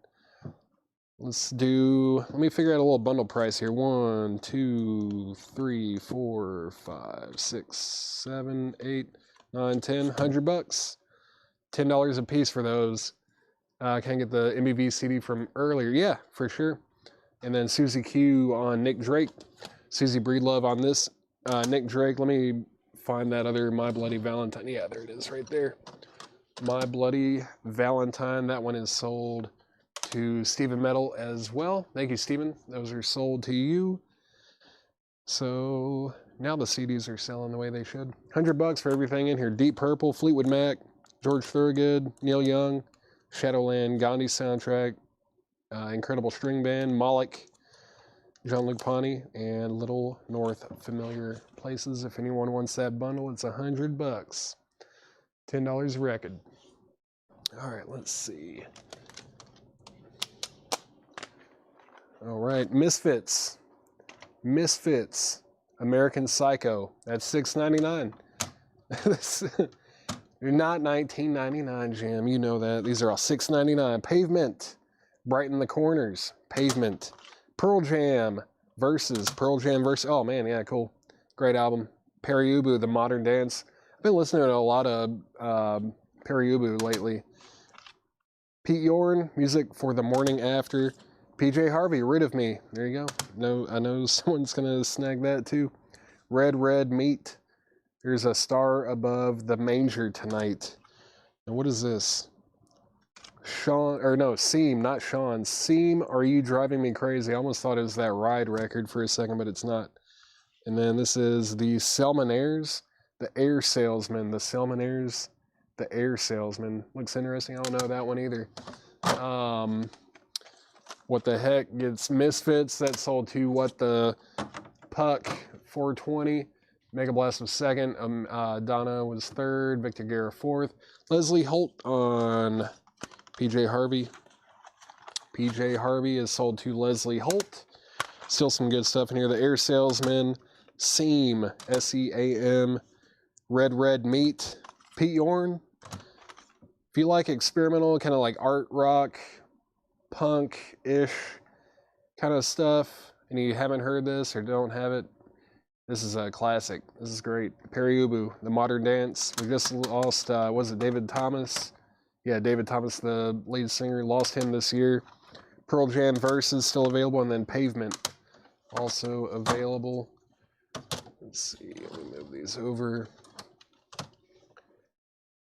Speaker 1: Let me figure out a little bundle price here. 1, 2, 3, 4, 5, 6, 7, 8, 9, 10, $100. $10 a piece for those. Can I get the MBV CD from earlier? Yeah, for sure. And then Susie Q on Nick Drake. Susie Breedlove on this. Nick Drake, let me find that other My Bloody Valentine. Yeah, there it is right there. My Bloody Valentine. That one is sold to Stephen Metal as well. Thank you, Stephen. Those are sold to you. So now the CDs are selling the way they should. $100 for everything in here. Deep Purple, Fleetwood Mac, George Thorogood, Neil Young, Shadowland, Gandhi soundtrack, Incredible String Band, Moloch, Jean-Luc Ponty, and Little North Familiar Places. If anyone wants that bundle, it's $100. $10 a record. All right, let's see. All right, Misfits, American Psycho. That's $6.99. You're not $19.99, Jim. You know that. These are all $6.99. Pavement, Brighten the Corners. Pavement. Pearl Jam versus. Oh man, yeah, cool. Great album. Perry Ubu, The Modern Dance. I've been listening to a lot of Perry Ubu lately. Pete Yorn, Music for the Morning After. PJ Harvey, Rid of Me. There you go. I know someone's gonna snag that too. Red Meat. There's a Star Above the Manger Tonight. And what is this? Seam, not Sean. Seam, Are You Driving Me Crazy? I almost thought it was that Ride record for a second, but it's not. And then this is the Salmonaires, The Air Salesman. The Salmonaires, The Air Salesman. Looks interesting. I don't know that one either. What the Heck gets Misfits. That sold to What the Puck, 420. Mega Blast was second. Donna was third. Victor Guerra fourth. Leslie Holt on PJ Harvey. PJ Harvey is sold to Leslie Holt. Still some good stuff in here. The Air Salesman. Seam, S-E-A-M. Red Meat. Pete Yorn. If you like experimental, kind of like art rock, punk-ish kind of stuff, and you haven't heard this or don't have it, this is a classic. This is great. Perry Ubu, The Modern Dance. We just lost, was it David Thomas? Yeah, David Thomas, the lead singer, lost him this year. Pearl Jam Versus still available, and then Pavement also available. Let's see, let me move these over.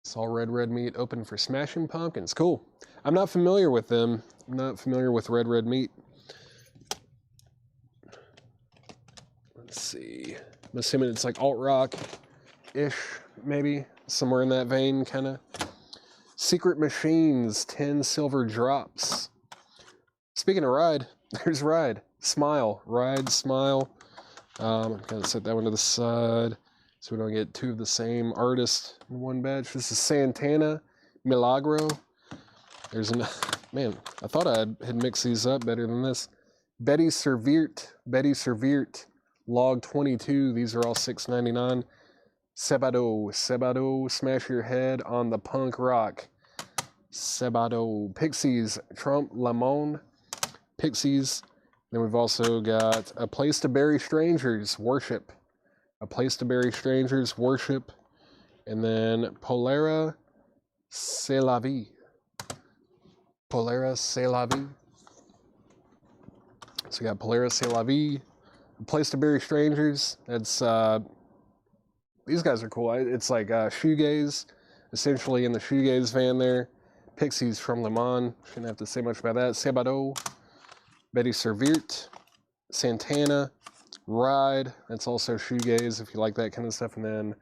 Speaker 1: It's all Red Meat open for Smashing Pumpkins. Cool. I'm not familiar with them. I'm not familiar with Red Meat. Let's see. I'm assuming it's like alt-rock-ish, maybe. Somewhere in that vein, kind of. Secret Machines, 10 Silver Drops. Speaking of Ride, there's Ride. Smile. Ride, Smile. I'm going to set that one to the side so we don't get two of the same artist in one batch. This is Santana, Milagro. There's man, I thought I had mixed these up better than this. Betty Serviert, Log 22. These are all $6.99. Sebado, Smash Your Head on the Punk Rock. Sebado. Pixies, Trump Lamone. Pixies. Then we've also got A Place to Bury Strangers, Worship. A Place to Bury Strangers, Worship. And then Polera C'est la Vie. Polera C'est la Vie. So we got Polera C'est la Vie. A Place to Bury Strangers. That's, these guys are cool. It's like shoegaze, essentially in the shoegaze van there. Pixies from Le Mans. Shouldn't have to say much about that. Sebado. Betty Serviert, Santana, Ride, that's also shoegaze if you like that kind of stuff, and then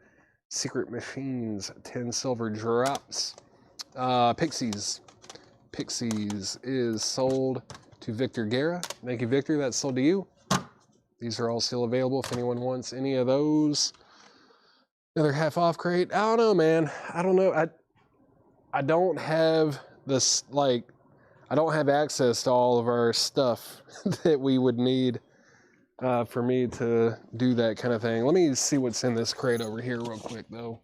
Speaker 1: Secret Machines, 10 Silver Drops. Pixies is sold to Victor Guerra. Thank you, Victor, that's sold to you. These are all still available if anyone wants any of those. Another half off crate. I don't know, man. I don't know. I don't have this, like, I don't have access to all of our stuff that we would need for me to do that kind of thing. Let me see what's in this crate over here real quick, though.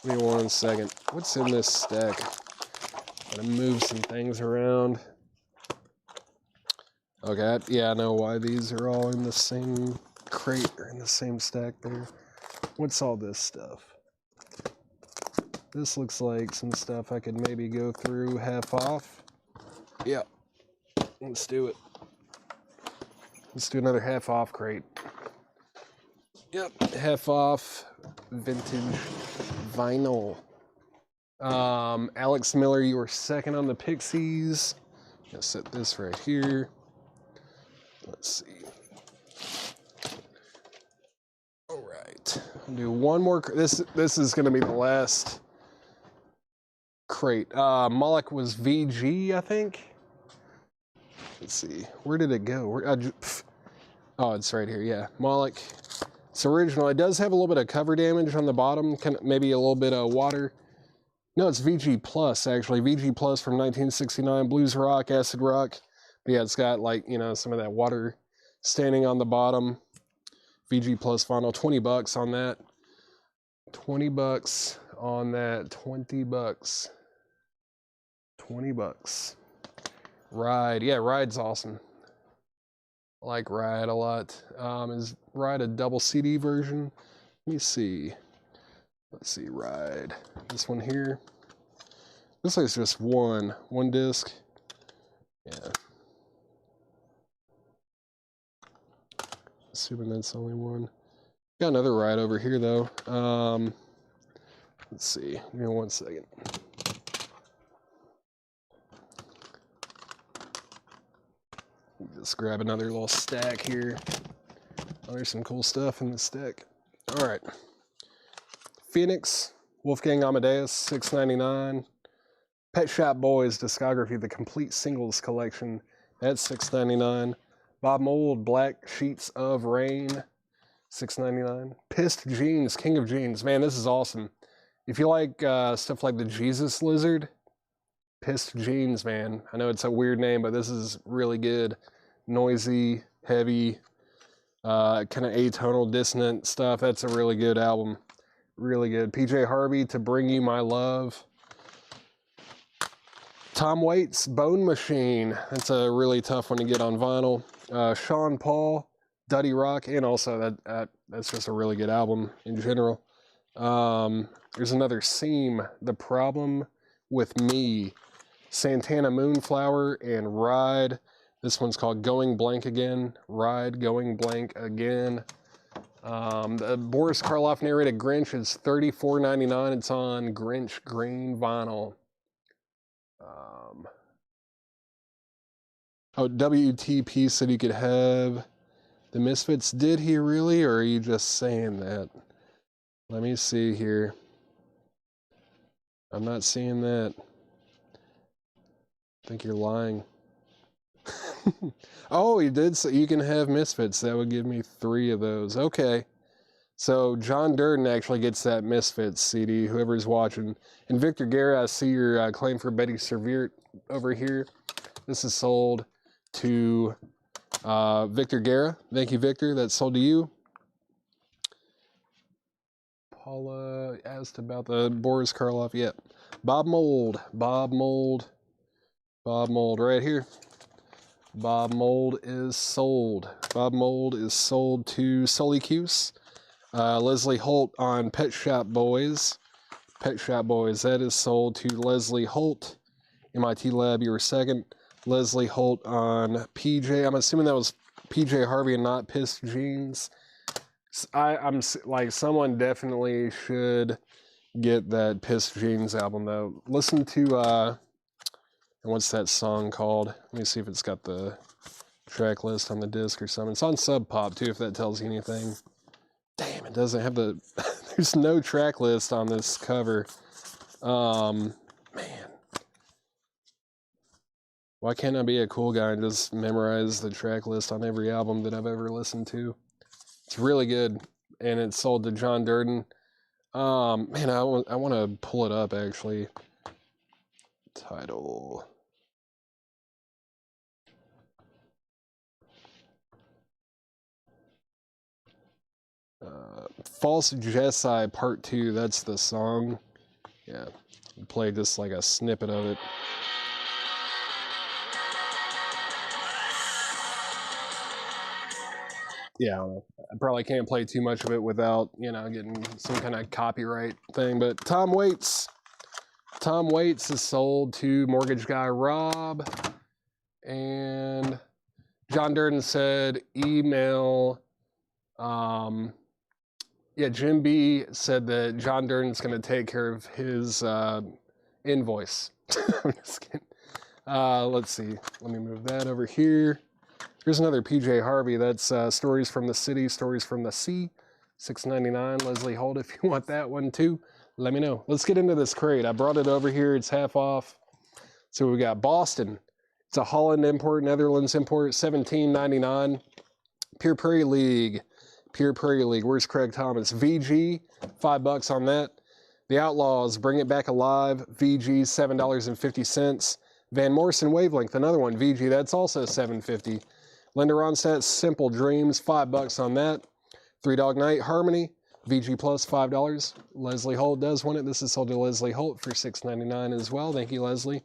Speaker 1: Give me 1 second. What's in this stack? Gotta move some things around. Okay, yeah, I know why these are all in the same crate or in the same stack there. What's all this stuff? This looks like some stuff I could maybe go through half off. Yep, let's do it. Let's do another half off crate. Yep, half off vintage vinyl. Alex Miller, you were second on the Pixies. I'm gonna set this right here. Let's see. All right, I'll do one more. This is gonna be the last crate. Moloch was VG, I think. Let's see. Where did it go? Oh, it's right here. Yeah, Moloch. It's original. It does have a little bit of cover damage on the bottom. Maybe a little bit of water. No, it's VG Plus, actually. VG Plus from 1969. Blues rock, acid rock. But yeah, it's got, like, you know, some of that water standing on the bottom. VG Plus vinyl. 20 bucks on that. 20 bucks on that. 20 bucks. 20 bucks. Ride. Yeah, Ride's awesome. I like Ride a lot. Is Ride a double CD version? Let me see. Let's see, Ride. This one here. Looks like it's just one disc. Yeah. Assuming that's only one. Got another Ride over here though. Let's see. Give me 1 second. Just grab another little stack here. Oh, there's some cool stuff in the stack. All right. Phoenix, Wolfgang Amadeus, $6.99. Pet Shop Boys discography, the complete singles collection, that's $6.99. Bob Mould, Black Sheets of Rain, $6.99. Pissed Jeans, King of Jeans. Man, this is awesome. If you like stuff like the Jesus Lizard, Pissed Jeans, man. I know it's a weird name, but this is really good. Noisy, heavy, kind of atonal, dissonant stuff. That's a really good album. Really good. PJ Harvey, To Bring You My Love. Tom Waits, Bone Machine. That's a really tough one to get on vinyl. Sean Paul, Duddy Rock, and also that's just a really good album in general. There's another Seam, The Problem with Me. Santana Moonflower and Ride. This one's called Going Blank Again. Ride, Going Blank Again. The Boris Karloff narrated Grinch is $34.99. It's on Grinch green vinyl. WTP said he could have the Misfits. Did he really, or are you just saying that? Let me see here. I'm not seeing that. I think you're lying. Oh, he did say you can have Misfits. That would give me 3 of those. Okay. So John Durden actually gets that Misfits CD, whoever's watching. And Victor Guerra, I see your claim for Betty Serviert over here. This is sold to Victor Guerra. Thank you, Victor. That's sold to you. Paula asked about the Boris Karloff. Yep. Bob Mould. Bob Mould. Bob Mould right here. Bob Mould is sold. Bob Mould is sold to Sully Cuse. Leslie Holt on Pet Shop Boys. Pet Shop Boys. That is sold to Leslie Holt. MIT Lab, you were second. Leslie Holt on PJ. I'm assuming that was PJ Harvey and not Pissed Jeans. I'm like, someone definitely should get that Pissed Jeans album though. Listen to what's that song called? Let me see if it's got the track list on the disc or something. It's on Sub Pop too, if that tells you anything. Damn, it doesn't have the there's no track list on this cover. Man. Why can't I be a cool guy and just memorize the track list on every album that I've ever listened to? It's really good, and it's sold to John Durden. Man, I want to pull it up, actually. title. False Jessi Part 2, that's the song. Yeah, I'll play just like a snippet of it. Yeah, I don't know. I probably can't play too much of it without, you know, getting some kind of copyright thing. But Tom Waits. Tom Waits is sold to Mortgage Guy Rob. And John Durden said email. Jim B said that John Durden's going to take care of his invoice. I'm just kidding. Let's see. Let me move that over here. Here's another PJ Harvey. That's Stories from the City, Stories from the Sea. $6.99. Leslie Holt, if you want that one too, let me know. Let's get into this crate. I brought it over here. It's half off. So we got Boston. It's a Holland import, Netherlands import, $17.99. Pure Prairie League. Pure Prairie League. Where's Craig Thomas? VG, $5 on that. The Outlaws, Bring It Back Alive. VG, $7.50. Van Morrison Wavelength, another one. VG, that's also $7.50. Linda Ronstadt, Simple Dreams, $5 on that. Three Dog Night, Harmony, VG Plus, $5. Leslie Holt does want it. This is sold to Leslie Holt for $6.99 as well. Thank you, Leslie.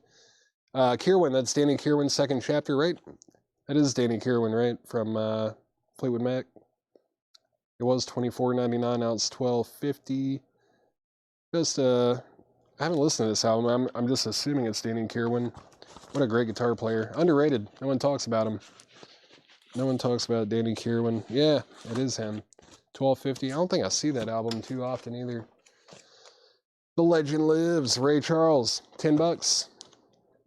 Speaker 1: Kirwan, that's Danny Kirwan's second chapter, right? That is Danny Kirwan, right? From Fleetwood Mac. It was $24.99, now it's $12.50. Just, I haven't listened to this album. I'm just assuming it's Danny Kirwan. What a great guitar player. Underrated. No one talks about him. No one talks about Danny Kirwan. Yeah, it is him. $12.50. I don't think I see that album too often either. The Legend Lives. Ray Charles. $10.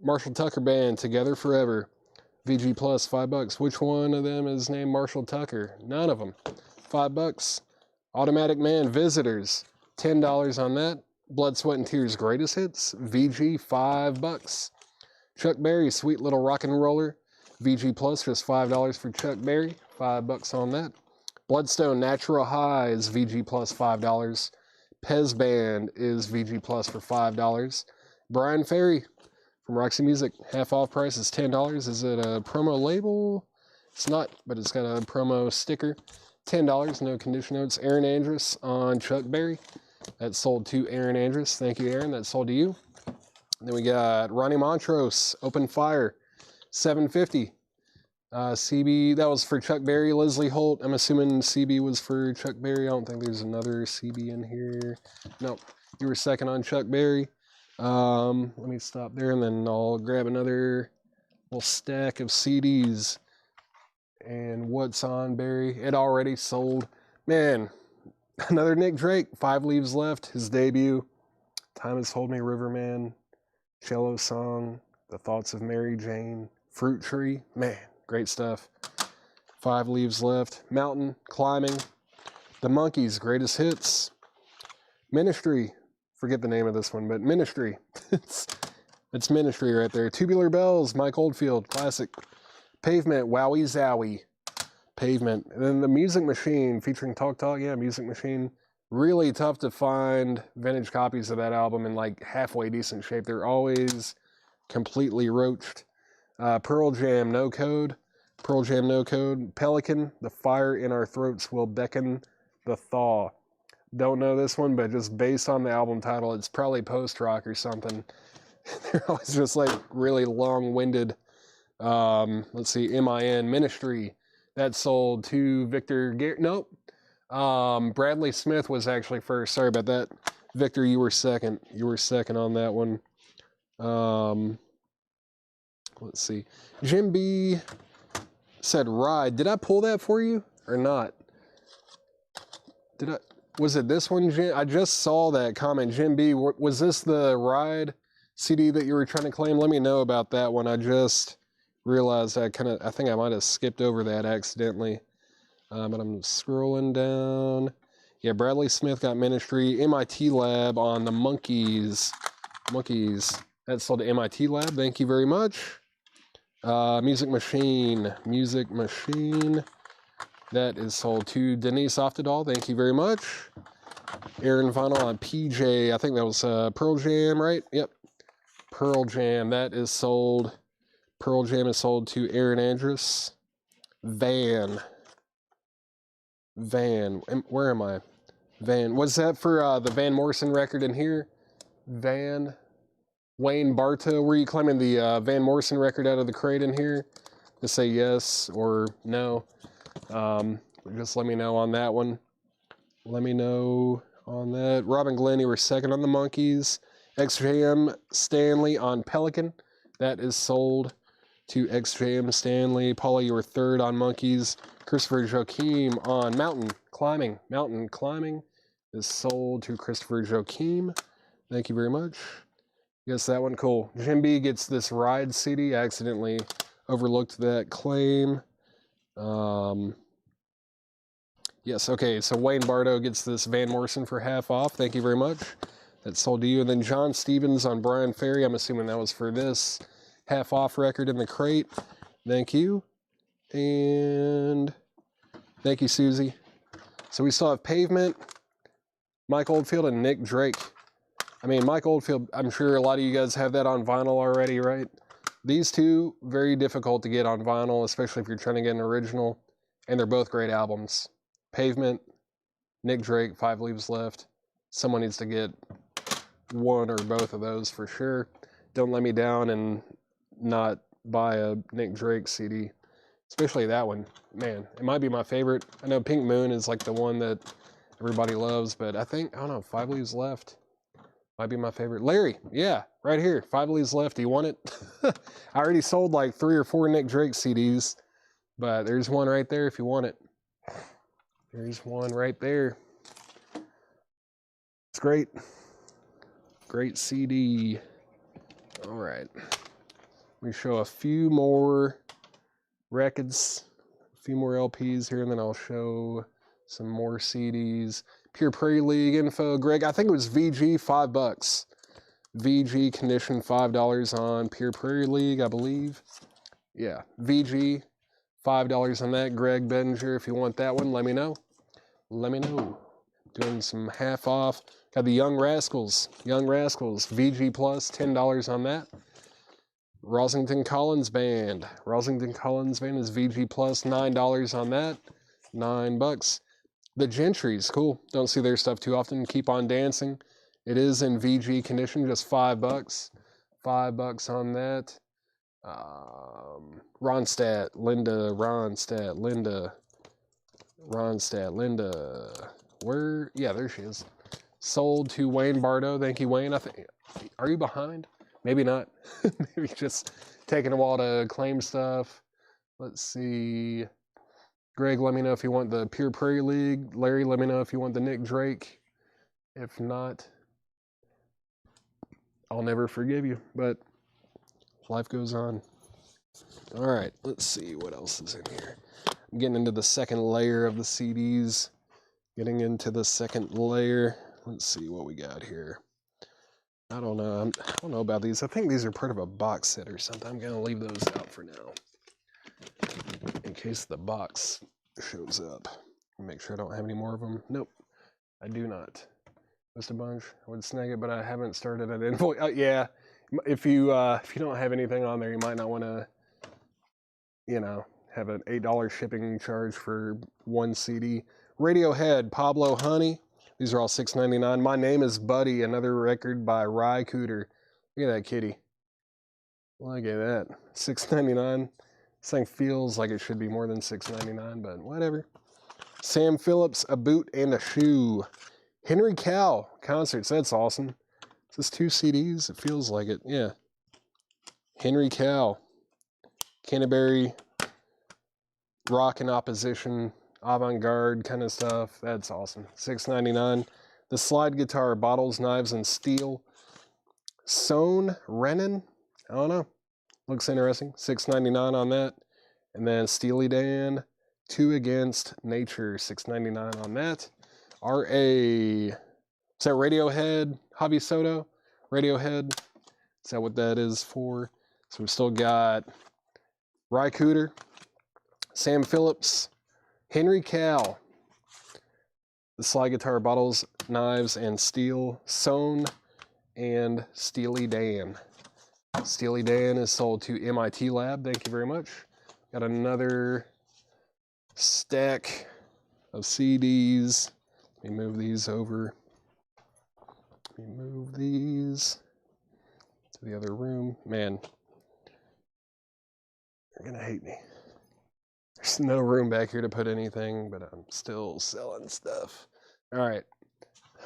Speaker 1: Marshall Tucker Band. Together Forever. VG Plus. $5. Which one of them is named Marshall Tucker? None of them. $5. Automatic Man. Visitors. $10 on that. Blood, Sweat, and Tears Greatest Hits. VG. $5. Chuck Berry. Sweet Little Rock and Roller. VG Plus, just $5 for Chuck Berry. $5 on that. Bloodstone Natural Highs, VG Plus, $5. Pez Band is VG Plus for $5. Brian Ferry from Roxy Music, half off price is $10. Is it a promo label? It's not, but it's got a promo sticker. $10, no condition notes. Aaron Andrus on Chuck Berry. That's sold to Aaron Andrus. Thank you, Aaron. That's sold to you. And then we got Ronnie Montrose, Open Fire. $7.50. CB, that was for Chuck Berry. Leslie Holt, I'm assuming CB was for Chuck Berry. I don't think there's another CB in here. Nope, you were second on Chuck Berry. Let me stop there and then I'll grab another little stack of CDs. And what's on Berry? It already sold. Man, another Nick Drake. 5 Leaves Left, his debut. Time Has Told Me, Riverman. Cello Song. The Thoughts of Mary Jane. Fruit Tree, man, great stuff. 5 Leaves Left. Mountain, Climbing. The Monkees, Greatest Hits. Ministry, forget the name of this one, but Ministry. it's Ministry right there. Tubular Bells, Mike Oldfield, classic. Pavement, Wowie Zowie. Pavement. And then The Music Machine featuring Talk Talk, yeah, Music Machine. Really tough to find vintage copies of that album in like halfway decent shape. They're always completely roached. Pearl Jam, No Code. Pearl Jam, No Code. Pelican, The Fire in Our Throats Will Beckon the Thaw. Don't know this one, but just based on the album title, it's probably post-rock or something. They're always just like really long-winded. Let's see, MIN, Ministry. That sold to Victor Garrett. Nope. Bradley Smith was actually first. Sorry about that. Victor, you were second. You were second on that one. Let's see. Jim B said Ride. Did I pull that for you or not? Was it this one, Jim? I just saw that comment. Jim B, was this the Ride CD that you were trying to claim? Let me know about that one. I just realized I think I might have skipped over that accidentally. But I'm scrolling down. Yeah, Bradley Smith got Ministry. MIT Lab on the Monkees. That sold to MIT Lab. Thank you very much. Music Machine. That is sold to Denise Oftedal. Thank you very much. Aaron Vinyl on PJ. I think that was Pearl Jam, right? Yep. Pearl Jam, that is sold. Pearl Jam is sold to Aaron Andrus. Van, where am I? Van, what's that for the Van Morrison record in here? Van, Wayne Bartow, were you claiming the Van Morrison record out of the crate in here? Just say yes or no. Just let me know on that one. Let me know on that. Robin Glenn, you were second on the Monkees. XJM Stanley on Pelican. That is sold to XJM Stanley. Paula, you were third on Monkees. Christopher Joachim on Mountain Climbing. Mountain Climbing is sold to Christopher Joachim. Thank you very much. Yes, that one, cool. Jim B gets this Ride CD. I accidentally overlooked that claim. Yes, okay, so Wayne Bartow gets this Van Morrison for half off. Thank you very much. That's sold to you. And then John Stevens on Brian Ferry. I'm assuming that was for this half off record in the crate. Thank you. And thank you, Susie. So we still have Pavement, Mike Oldfield, and Nick Drake. I mean, Mike Oldfield, I'm sure a lot of you guys have that on vinyl already, right? These two, very difficult to get on vinyl, especially if you're trying to get an original. And they're both great albums. Pavement, Nick Drake, 5 Leaves Left. Someone needs to get one or both of those for sure. Don't Let Me Down and not buy a Nick Drake CD. Especially that one. Man, it might be my favorite. I know Pink Moon is like the one that everybody loves, but I think, I don't know, 5 Leaves Left might be my favorite. Larry, yeah, right here. 5 Leaves Left. Do you want it? I already sold like 3 or 4 Nick Drake CDs, but there's one right there if you want it. There's one right there. It's great. Great CD. All right. Let me show a few more records, a few more LPs here, and then I'll show some more CDs. Pure Prairie League info. Greg, I think it was VG, $5. VG condition, $5 on Pure Prairie League, I believe. Yeah, VG, $5 on that. Greg Benninger, if you want that one, let me know. Let me know. Doing some half off. Got the Young Rascals. Young Rascals, VG Plus, $10 on that. Rosington Collins Band. Rosington Collins Band is VG Plus, $9 on that. $9. The Gentrys, cool. Don't see their stuff too often. Keep on Dancing. It is in VG condition, just $5. $5 on that. Ronstadt, Linda, Ronstadt, Linda. Ronstadt, Linda. Where? Yeah, there she is. Sold to Wayne Bartow. Thank you, Wayne. I think. Are you behind? Maybe not. Maybe just taking a while to claim stuff. Let's see. Greg, let me know if you want the Pure Prairie League. Larry, let me know if you want the Nick Drake. If not, I'll never forgive you. But life goes on. All right, let's see what else is in here. I'm getting into the second layer of the CDs. Getting into the second layer. Let's see what we got here. I don't know. I don't know about these. I think these are part of a box set or something. I'm going to leave those out for now, in case the box shows up. Make sure I don't have any more of them. Nope, I do not. Just a bunch. I would snag it, but I haven't started an invoice. Yeah, if you don't have anything on there, you might not want to, have an $8 shipping charge for one CD. Radiohead, Pablo Honey. These are all $6.99. My Name is Buddy, another record by Ry Cooder. Look at that kitty. Look at that. $6.99. This thing feels like it should be more than $6.99, but whatever. Sam Phillips, A Boot and a Shoe. Henry Cow concerts. That's awesome. Is this 2 CDs? It feels like it. Yeah. Henry Cow. Canterbury. Rock and opposition. Avant-garde kind of stuff. That's awesome. $6.99. The slide guitar, Bottles, Knives, and Steel. Sohn Renan. I don't know. Looks interesting. $6.99 on that. And then Steely Dan, Two Against Nature. $6.99 on that. R.A. Is that Radiohead? Javi Soto? Radiohead? Is that what that is for? So we still got Ry Cooder, Sam Phillips, Henry Cow, the slide guitar, Bottles, Knives, and Steel, Sohn, and Steely Dan. Steely Dan is sold to MIT Lab. Thank you very much. Got another stack of CDs. Let me move these over. Let me move these to the other room. Man, you're gonna hate me. There's no room back here to put anything, but I'm still selling stuff. All right,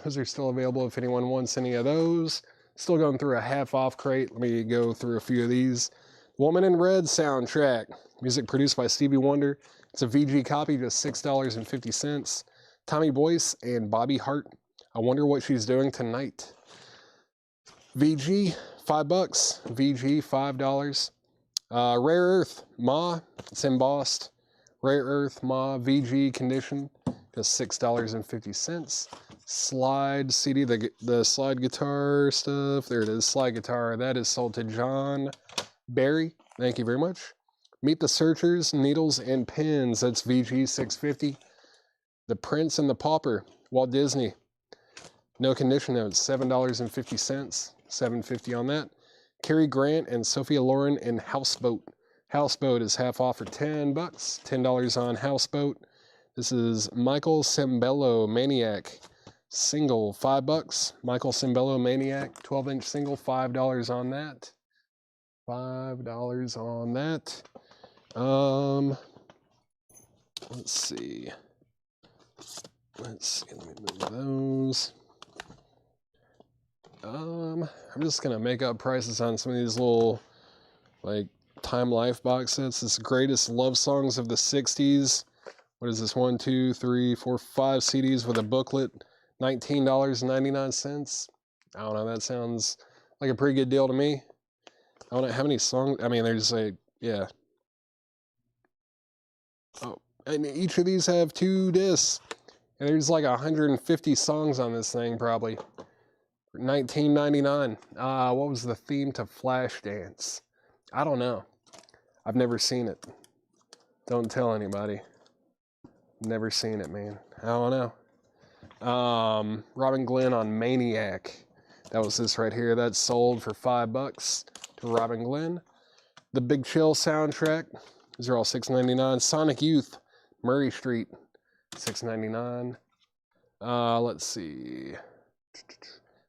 Speaker 1: those are still available if anyone wants any of those. Still going through a half-off crate. Let me go through a few of these. Woman in Red soundtrack. Music produced by Stevie Wonder. It's a VG copy, just $6.50. Tommy Boyce and Bobby Hart. I wonder what she's doing tonight. VG, $5. VG, $5. Rare Earth, Ma. It's embossed. Rare Earth, Ma, VG condition. Just $6.50. Slide CD, the slide guitar stuff. There it is, slide guitar. That is sold to John Barry. Thank you very much. Meet the Searchers, Needles and Pins. That's VG, $6.50. The Prince and the Pauper, Walt Disney. No condition notes, $7.50. $7.50 on that. Cary Grant and Sophia Loren in Houseboat. Houseboat is half off for $10. $10 on Houseboat. This is Michael Sembello Maniac. Single, $5. Michael Sembello Maniac, 12-inch single, $5 on that. $5 on that. Let's see. Let me move those. I'm just gonna make up prices on some of these little, like, Time Life box sets. This Greatest Love Songs of the 60s. What is this? 1, 2, 3, 4, 5 CDs with a booklet. $19.99. I don't know, that sounds like a pretty good deal to me. I don't know how many songs, I mean, there's like, yeah. Oh, and each of these have 2 discs. And there's like 150 songs on this thing, probably. $19.99. What was the theme to Flashdance? I don't know. I've never seen it. Don't tell anybody. Never seen it, man. I don't know. Robin Glenn on Maniac. That was this right here. That's sold for $5 to Robin Glenn. The Big Chill soundtrack. These are all $6.99. Sonic Youth, Murray Street, $6.99. Let's see.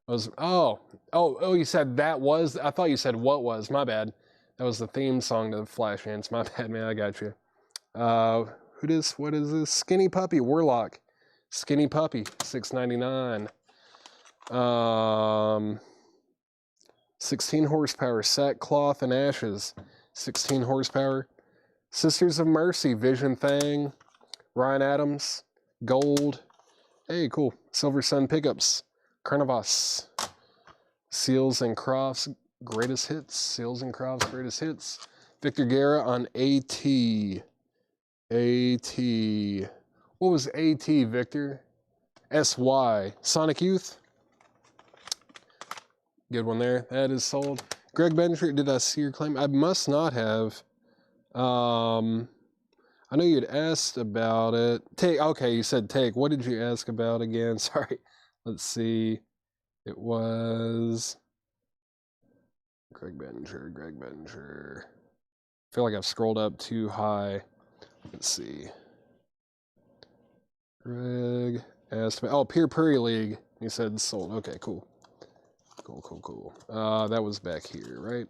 Speaker 1: You said that was? I thought you said what was. My bad. That was the theme song to the Flashdance. My bad, man. I got you. What is this? Skinny Puppy, Warlock. Skinny Puppy, $6.99. 16 horsepower, Sackcloth and Ashes, 16 horsepower. Sisters of Mercy, Vision Thing, Ryan Adams, Gold. Hey, cool. Silver Sun Pickups, Carnivas, Seals and Crofts, Greatest Hits, Seals and Crofts, Greatest Hits. Victor Guerra on AT. AT. What was AT, Victor? SY. Sonic Youth. Good one there. That is sold. Greg Bencher, did I see your claim? I must not have. I know you'd asked about it. Take. Okay, you said take. What did you ask about again? Sorry. Let's see. It was Greg Bencher. I feel like I've scrolled up too high. Let's see. Greg asked me. Oh, Peer Prairie League. He said sold. Okay, cool. Cool. That was back here, right?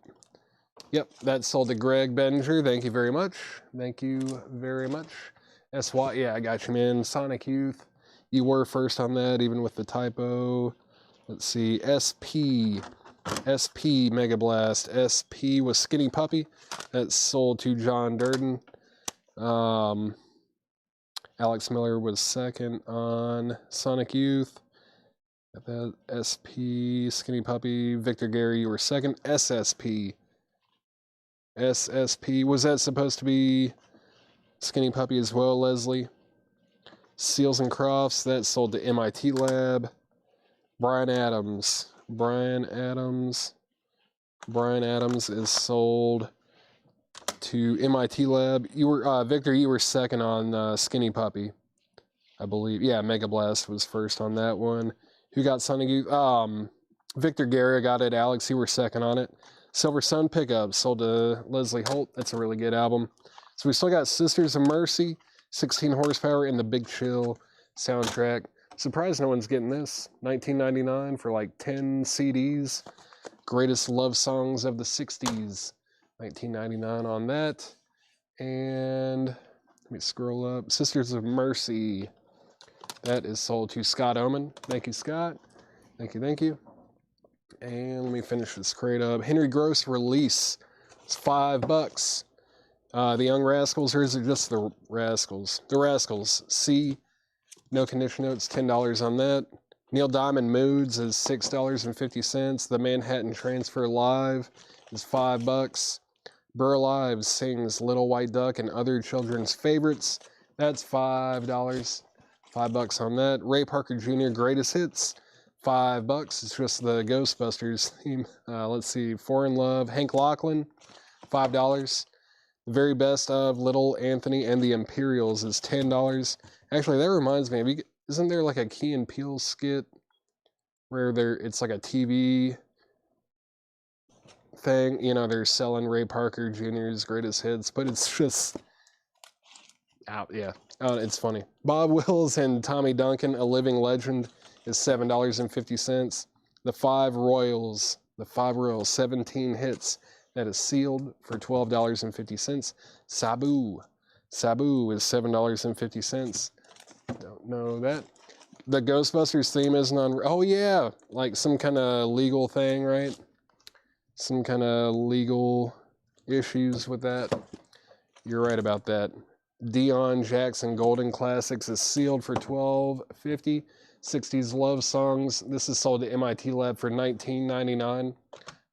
Speaker 1: Yep, that's sold to Greg Benninger. Thank you very much. Thank you very much. SY, yeah, I got you, man. Sonic Youth. You were first on that, even with the typo. Let's see. SP Mega Blast. SP was Skinny Puppy. That's sold to John Durden. Alex Miller was second on Sonic Youth. Got that. SP, Skinny Puppy. Victor Gary, you were second. SSP. Was that supposed to be Skinny Puppy as well, Leslie? Seals and Crofts, that's sold to MIT Lab. Brian Adams is sold to MIT Lab. You were Victor, you were second on Skinny Puppy, I believe. Yeah, Mega Blast was first on that one. Who got Sonic Youth? Victor Guerra got it. Alex, you were second on it. Silver Sun Pickup, sold to Leslie Holt. That's a really good album. So we still got Sisters of Mercy, 16 horsepower, and the Big Chill soundtrack. Surprised no one's getting this. $19.99 for like 10 CDs. Greatest love songs of the 60s. $19.99 on that. And let me scroll up. Sisters of Mercy. That is sold to Scott Oman. Thank you, Scott. Thank you, thank you. And let me finish this crate up. Henry Gross Release. It's $5. The Young Rascals, or is it just the Rascals? The Rascals. C. No condition notes, $10 on that. Neil Diamond Moods is $6.50. The Manhattan Transfer Live is $5. Burr Lives sings Little White Duck and Other Children's Favorites. That's $5. $5 on that. Ray Parker Jr. Greatest Hits, $5. It's just the Ghostbusters theme. Let's see. Foreign Love, Hank Lachlan, $5. The Very Best of Little Anthony and the Imperials is $10. Actually, that reminds me, isn't there like a Key and Peele skit where it's like a TV thing? You know, they're selling Ray Parker Jr.'s greatest hits, but it's just out. Yeah, it's funny. Bob Wills and Tommy Duncan, A Living Legend, is $7.50. The Five Royals, 17 hits. That is sealed for $12.50. Sabu is $7.50. Don't know that. The Ghostbusters theme isn't on. Oh yeah, like some kind of legal thing, right? Some kind of legal issues with that. You're right about that. Dion Jackson Golden Classics is sealed for $12.50. 60s love songs. This is sold to MIT Lab for $19.99.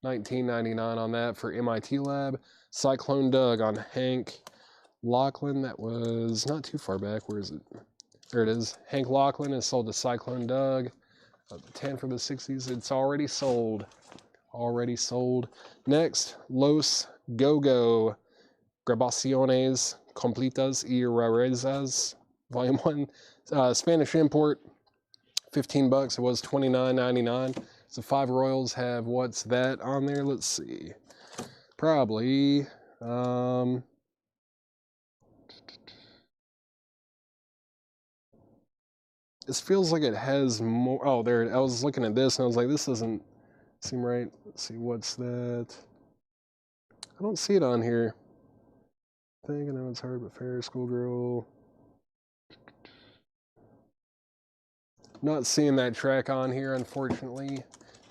Speaker 1: $19.99 on that for MIT Lab. Cyclone Doug on Hank Lachlan. That was not too far back. Where is it? There it is. Hank Lachlan is sold to Cyclone Doug. 10 for the 60s. It's already sold. Already sold. Next, Los Go-Go Grabaciones Completas y Rarezas, Volume 1. Spanish import, $15. It was $29.99. So Five Royals have what's that on there? Let's see. Probably. This feels like it has more. Oh, there. I was looking at this and I was like, this doesn't seem right. Let's see. What's that? I don't see it on here. I know it's hard, but fair. Schoolgirl. Not seeing that track on here, unfortunately.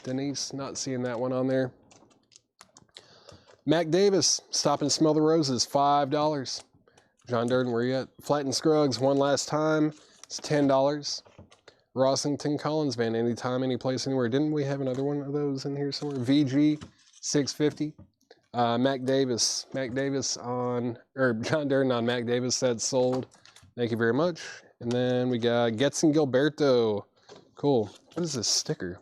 Speaker 1: Denise, not seeing that one on there. Mac Davis, Stop and Smell the Roses, $5. John Durden, where you at? Flat and Scruggs, One Last Time, it's $10. Rossington Collins Band, Anytime, Anyplace, Anywhere. Didn't we have another one of those in here somewhere? VG, $6.50. Mac Davis on, or John Durden on Mac Davis, that's sold. Thank you very much. And then we got Getz and Gilberto. Cool. What is this sticker?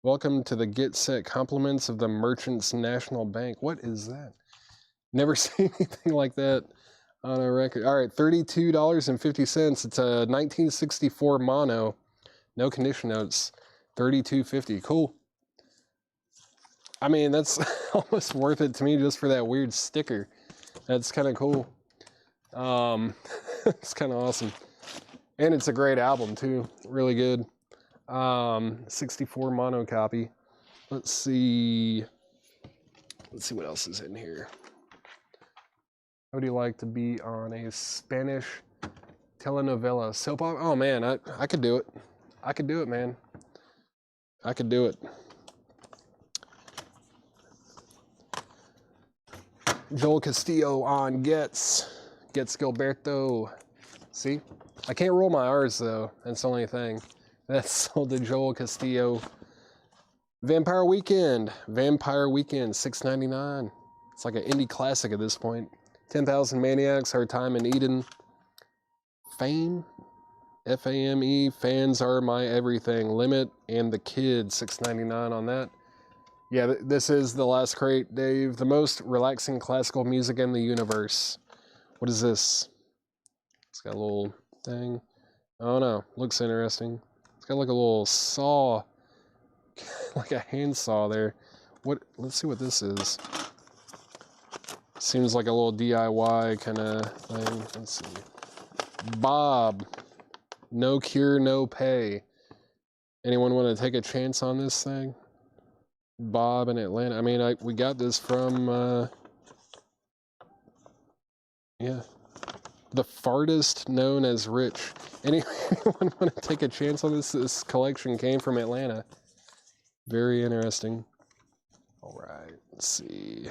Speaker 1: Welcome to the Get Set Compliments of the Merchants National Bank. What is that? Never seen anything like that on a record. All right, $32.50. It's a 1964 mono. No condition notes. $32.50. Cool. I mean, that's almost worth it to me just for that weird sticker. That's kind of cool. It's kind of awesome. And it's a great album too. Really good. 64 mono copy. Let's see what else is in here. How would you like to be on a Spanish telenovela soap opera? Oh man, I could do it. I could do it, man. I could do it. Joel Castillo on Getz Gilberto. See? I can't roll my R's though. That's the only thing. That's sold to Joel Castillo. Vampire Weekend, $6.99. It's like an indie classic at this point. 10,000 Maniacs, Our Time in Eden. Fame, F-A-M-E, Fans Are My Everything. Limit and The Kid, $6.99 on that. Yeah, this is the last crate, Dave. The most relaxing classical music in the universe. What is this? It's got a little thing. Oh no, looks interesting. It's got like a little saw, like a handsaw there. what? Let's see what this is. Seems like a little DIY kind of thing. Let's see. Bob, no cure, no pay. Anyone want to take a chance on this thing? Bob in Atlanta. I mean, we got this from, yeah. The fartist known as Rich. Anyone want to take a chance on this? This collection came from Atlanta. Very interesting. All right, let's see.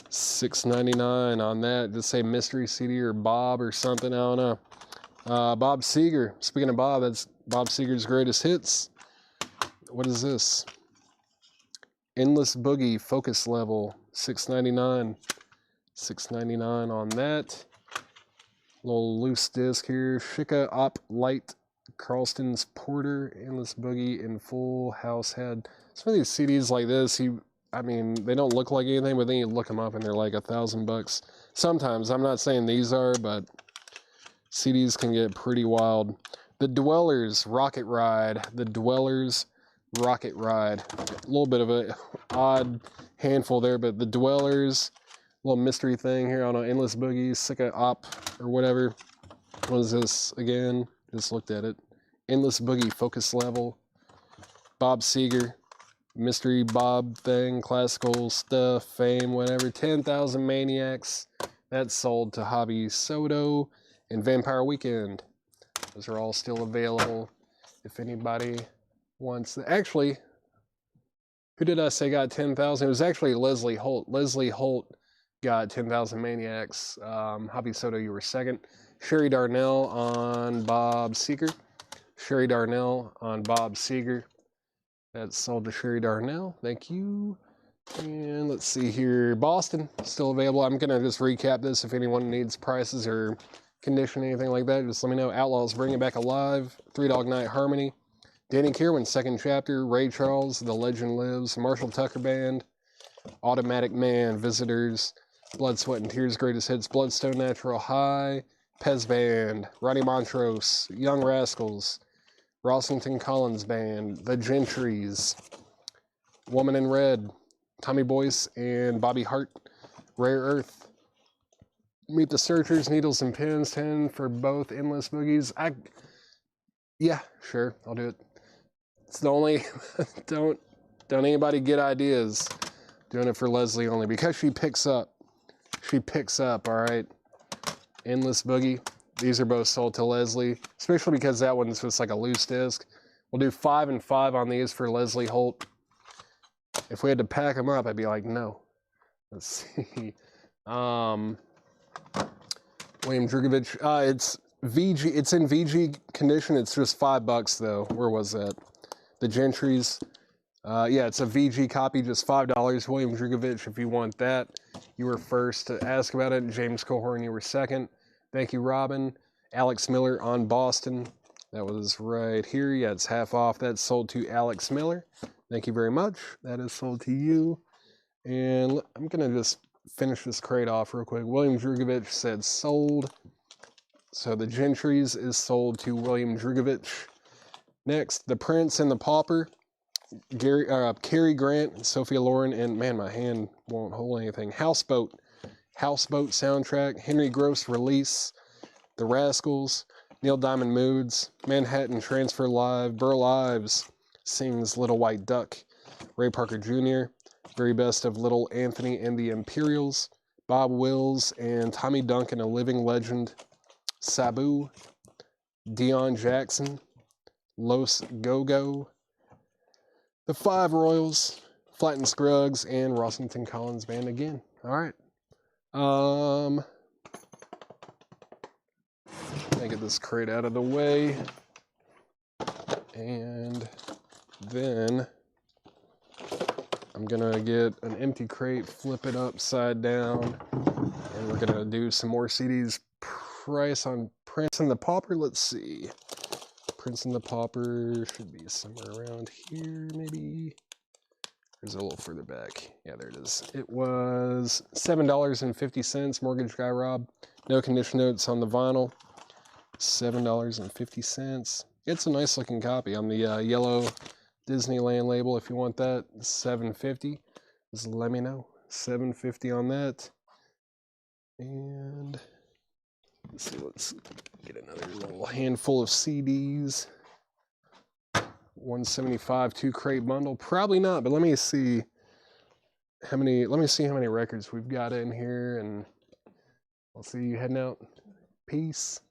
Speaker 1: $6.99 on that. Just say mystery CD or Bob or something. I don't know. Bob Seger. Speaking of Bob, that's Bob Seger's greatest hits. What is this? Endless Boogie Focus Level. $6.99. $6.99 on that. Little loose disc here. Shika Op Light Carlston's Porter Endless Boogie in full house head. Some of these CDs like this, I mean, they don't look like anything, but then you look them up and they're like $1,000. Sometimes, I'm not saying these are, but CDs can get pretty wild. The Dwellers Rocket Ride. The Dwellers Rocket Ride. A little bit of a odd handful there, but the Dwellers, little mystery thing here on an Endless Boogie, Sika Op or whatever. What is this again? Just looked at it. Endless Boogie Focus Level. Bob Seger. Mystery Bob thing, classical stuff, fame, whatever. 10,000 Maniacs. That's sold to Hobby Soto and Vampire Weekend. Those are all still available if anybody wants. Actually, who did I say got 10,000? It was actually Leslie Holt. Leslie Holt got 10,000 Maniacs. Hobby Soto, you were second. Sherry Darnell on Bob Seger. Sherry Darnell on Bob Seger. That's sold to Sherry Darnell. Thank you. And let's see here. Boston, still available. I'm going to just recap this. If anyone needs prices or condition, anything like that, just let me know. Outlaws Bring It Back Alive. Three Dog Night Harmony. Danny Kirwan, second chapter. Ray Charles, The Legend Lives. Marshall Tucker Band. Automatic Man, Visitors. Blood, Sweat, and Tears, Greatest Hits. Bloodstone Natural High. Pez Band. Rodney Montrose. Young Rascals. Rossington Collins Band, The Gentrys, Woman in Red, Tommy Boyce and Bobby Hart, Rare Earth, Meet the Searchers, Needles and Pins, 10 for both Endless Boogies. Yeah, sure, I'll do it. It's the only, don't anybody get ideas. Doing it for Leslie only, because she picks up, all right? Endless Boogie. These are both sold to Leslie, especially because that one's just like a loose disc. We'll do 5 and 5 on these for Leslie Holt. If we had to pack them up, I'd be like, no. Let's see. William Drugovich. It's VG. It's in VG condition. It's just $5 though. Where was that? The Gentrys. Yeah, it's a VG copy, just $5. William Drugovich, if you want that. You were first to ask about it. James Cohorn, you were second. Thank you, Robin. Alex Miller on Boston. That was right here. Yeah, it's half off. That's sold to Alex Miller. Thank you very much. That is sold to you. And I'm going to just finish this crate off real quick. William Drugovich said sold. So the Gentrys is sold to William Drugovich. Next, The Prince and the Pauper. Cary Grant, Sophia Loren, and man, my hand won't hold anything. Houseboat soundtrack, Henry Gross Release, The Rascals, Neil Diamond Moods, Manhattan Transfer Live, Burl Ives sings Little White Duck, Ray Parker Jr., Very Best of Little Anthony and the Imperials, Bob Wills and Tommy Duncan, A Living Legend, Sabu, Deion Jackson, Los Go-Go, The Five Royals, Flatt and Scruggs, and Rossington Collins Band again. All right. Let me get this crate out of the way. And then I'm gonna get an empty crate, flip it upside down, and we're gonna do some more CDs. Price on Prince and the Pauper. Let's see. Prince and the Pauper should be somewhere around here, maybe. There's a little further back. Yeah, there it is. It was $7.50. Mortgage Guy Rob. No condition notes on the vinyl. $7.50. It's a nice looking copy on the yellow Disneyland label if you want that. $7.50. Just let me know. $7.50 on that. And let's see, let's get another little handful of CDs. $175 2-crate bundle. Probably not, but let me see how many records we've got in here, and I'll see you heading out. Peace.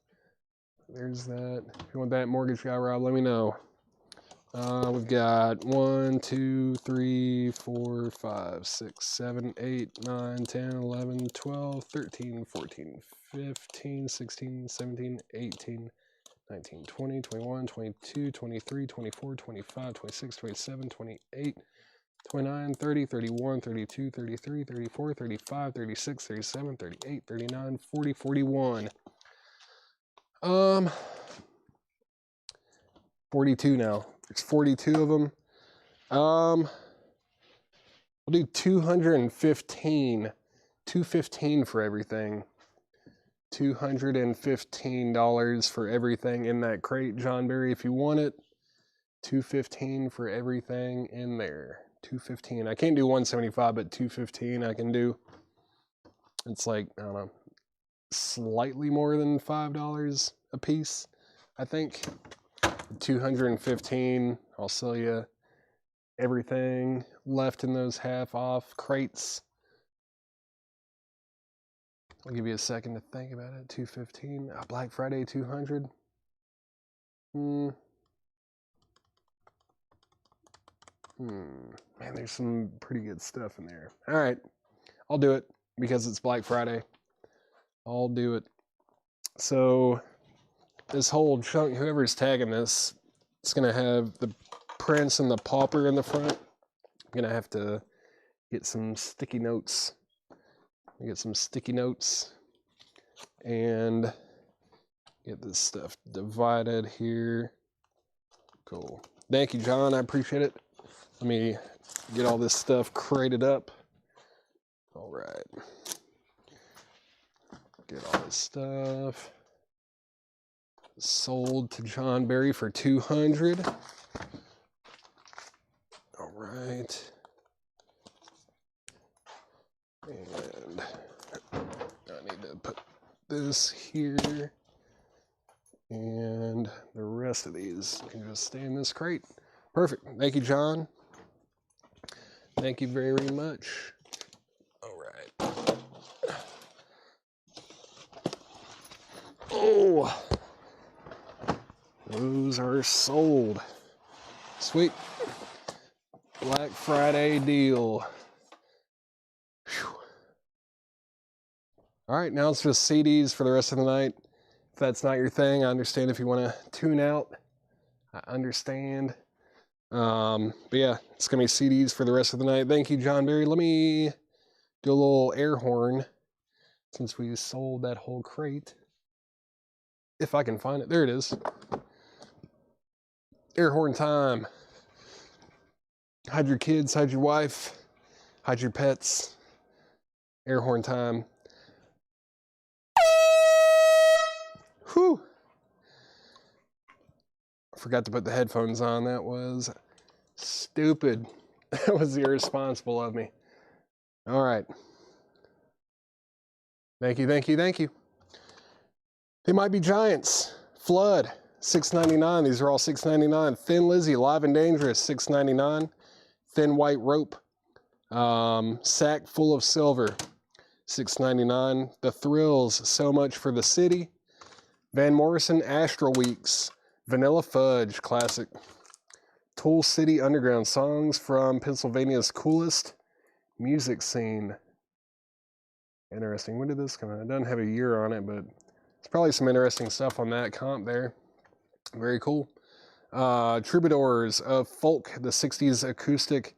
Speaker 1: There's that. If you want that Mortgage Guy Rob, let me know. We've got 1, 2, 3, 4, 5, 6, 7, 8, 9, 10, 11, 12, 13, 14, 15, 16, 17, 18, 19, 20, 21, 22, 23, 24, 25, 26, 27, 28, 29, 30, 31, 32, 33, 34, 35, 36, 37, 38, 39, 40, 41. 42 now. There's 42 of them. I'll do 215. 215 for everything. $215 for everything in that crate, John Berry, if you want it. $215 for everything in there. $215. I can't do $175, but $215 I can do. It's like, I don't know, slightly more than $5 a piece, I think. $215. I'll sell you everything left in those half-off crates. I'll give you a second to think about it. $215. Black Friday $200. Man, there's some pretty good stuff in there. All right, I'll do it because it's Black Friday. I'll do it. So this whole chunk, whoever's tagging this, it's gonna have the Prince and the Pauper in the front. I'm gonna have to get some sticky notes. Get some sticky notes and get this stuff divided here. Cool. Thank you, John. I appreciate it. Let me get all this stuff crated up. All right. Get all this stuff sold to John Berry for $200. All right. And I need to put this here. And the rest of these can just stay in this crate. Perfect. Thank you, John. Thank you very much. All right. Oh, those are sold. Sweet. Black Friday deal. Whew. All right, now it's just CDs for the rest of the night. If that's not your thing, I understand if you want to tune out. I understand. But yeah, it's going to be CDs for the rest of the night. Thank you, John Berry. Let me do a little air horn since we sold that whole crate. If I can find it. There it is. Air horn time. Hide your kids, hide your wife, hide your pets. Air horn time. Whew. I forgot to put the headphones on. That was stupid. That was irresponsible of me. All right. Thank you, thank you, thank you. They Might Be Giants. Flood, $6.99. These are all $6.99. Thin Lizzy, Live and Dangerous, $6.99. Thin White Rope. Sack Full of Silver, $6.99. The Thrills, So Much for the City. Van Morrison, Astral Weeks. Vanilla Fudge, classic. Tool City Underground, songs from Pennsylvania's coolest music scene. Interesting. When did this come out? It doesn't have a year on it, but it's probably some interesting stuff on that comp there. Very cool. Troubadours of Folk, the 60s acoustic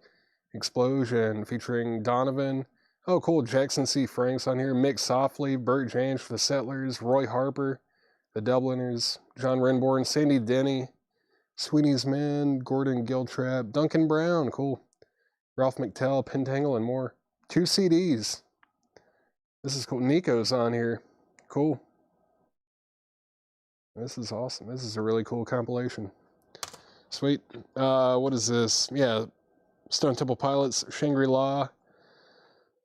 Speaker 1: explosion featuring Donovan. Oh, cool. Jackson C. Frank's on here. Mick Softly, Bert Jansch for the Settlers, Roy Harper, the Dubliners, John Renborn, Sandy Denny, Sweeney's Men, Gordon Giltrap, Duncan Brown, cool. Ralph McTell, Pentangle, and more. 2 CDs. This is cool. Nico's on here. Cool. This is awesome. This is a really cool compilation. Sweet. What is this? Yeah, Stone Temple Pilots, Shangri-La,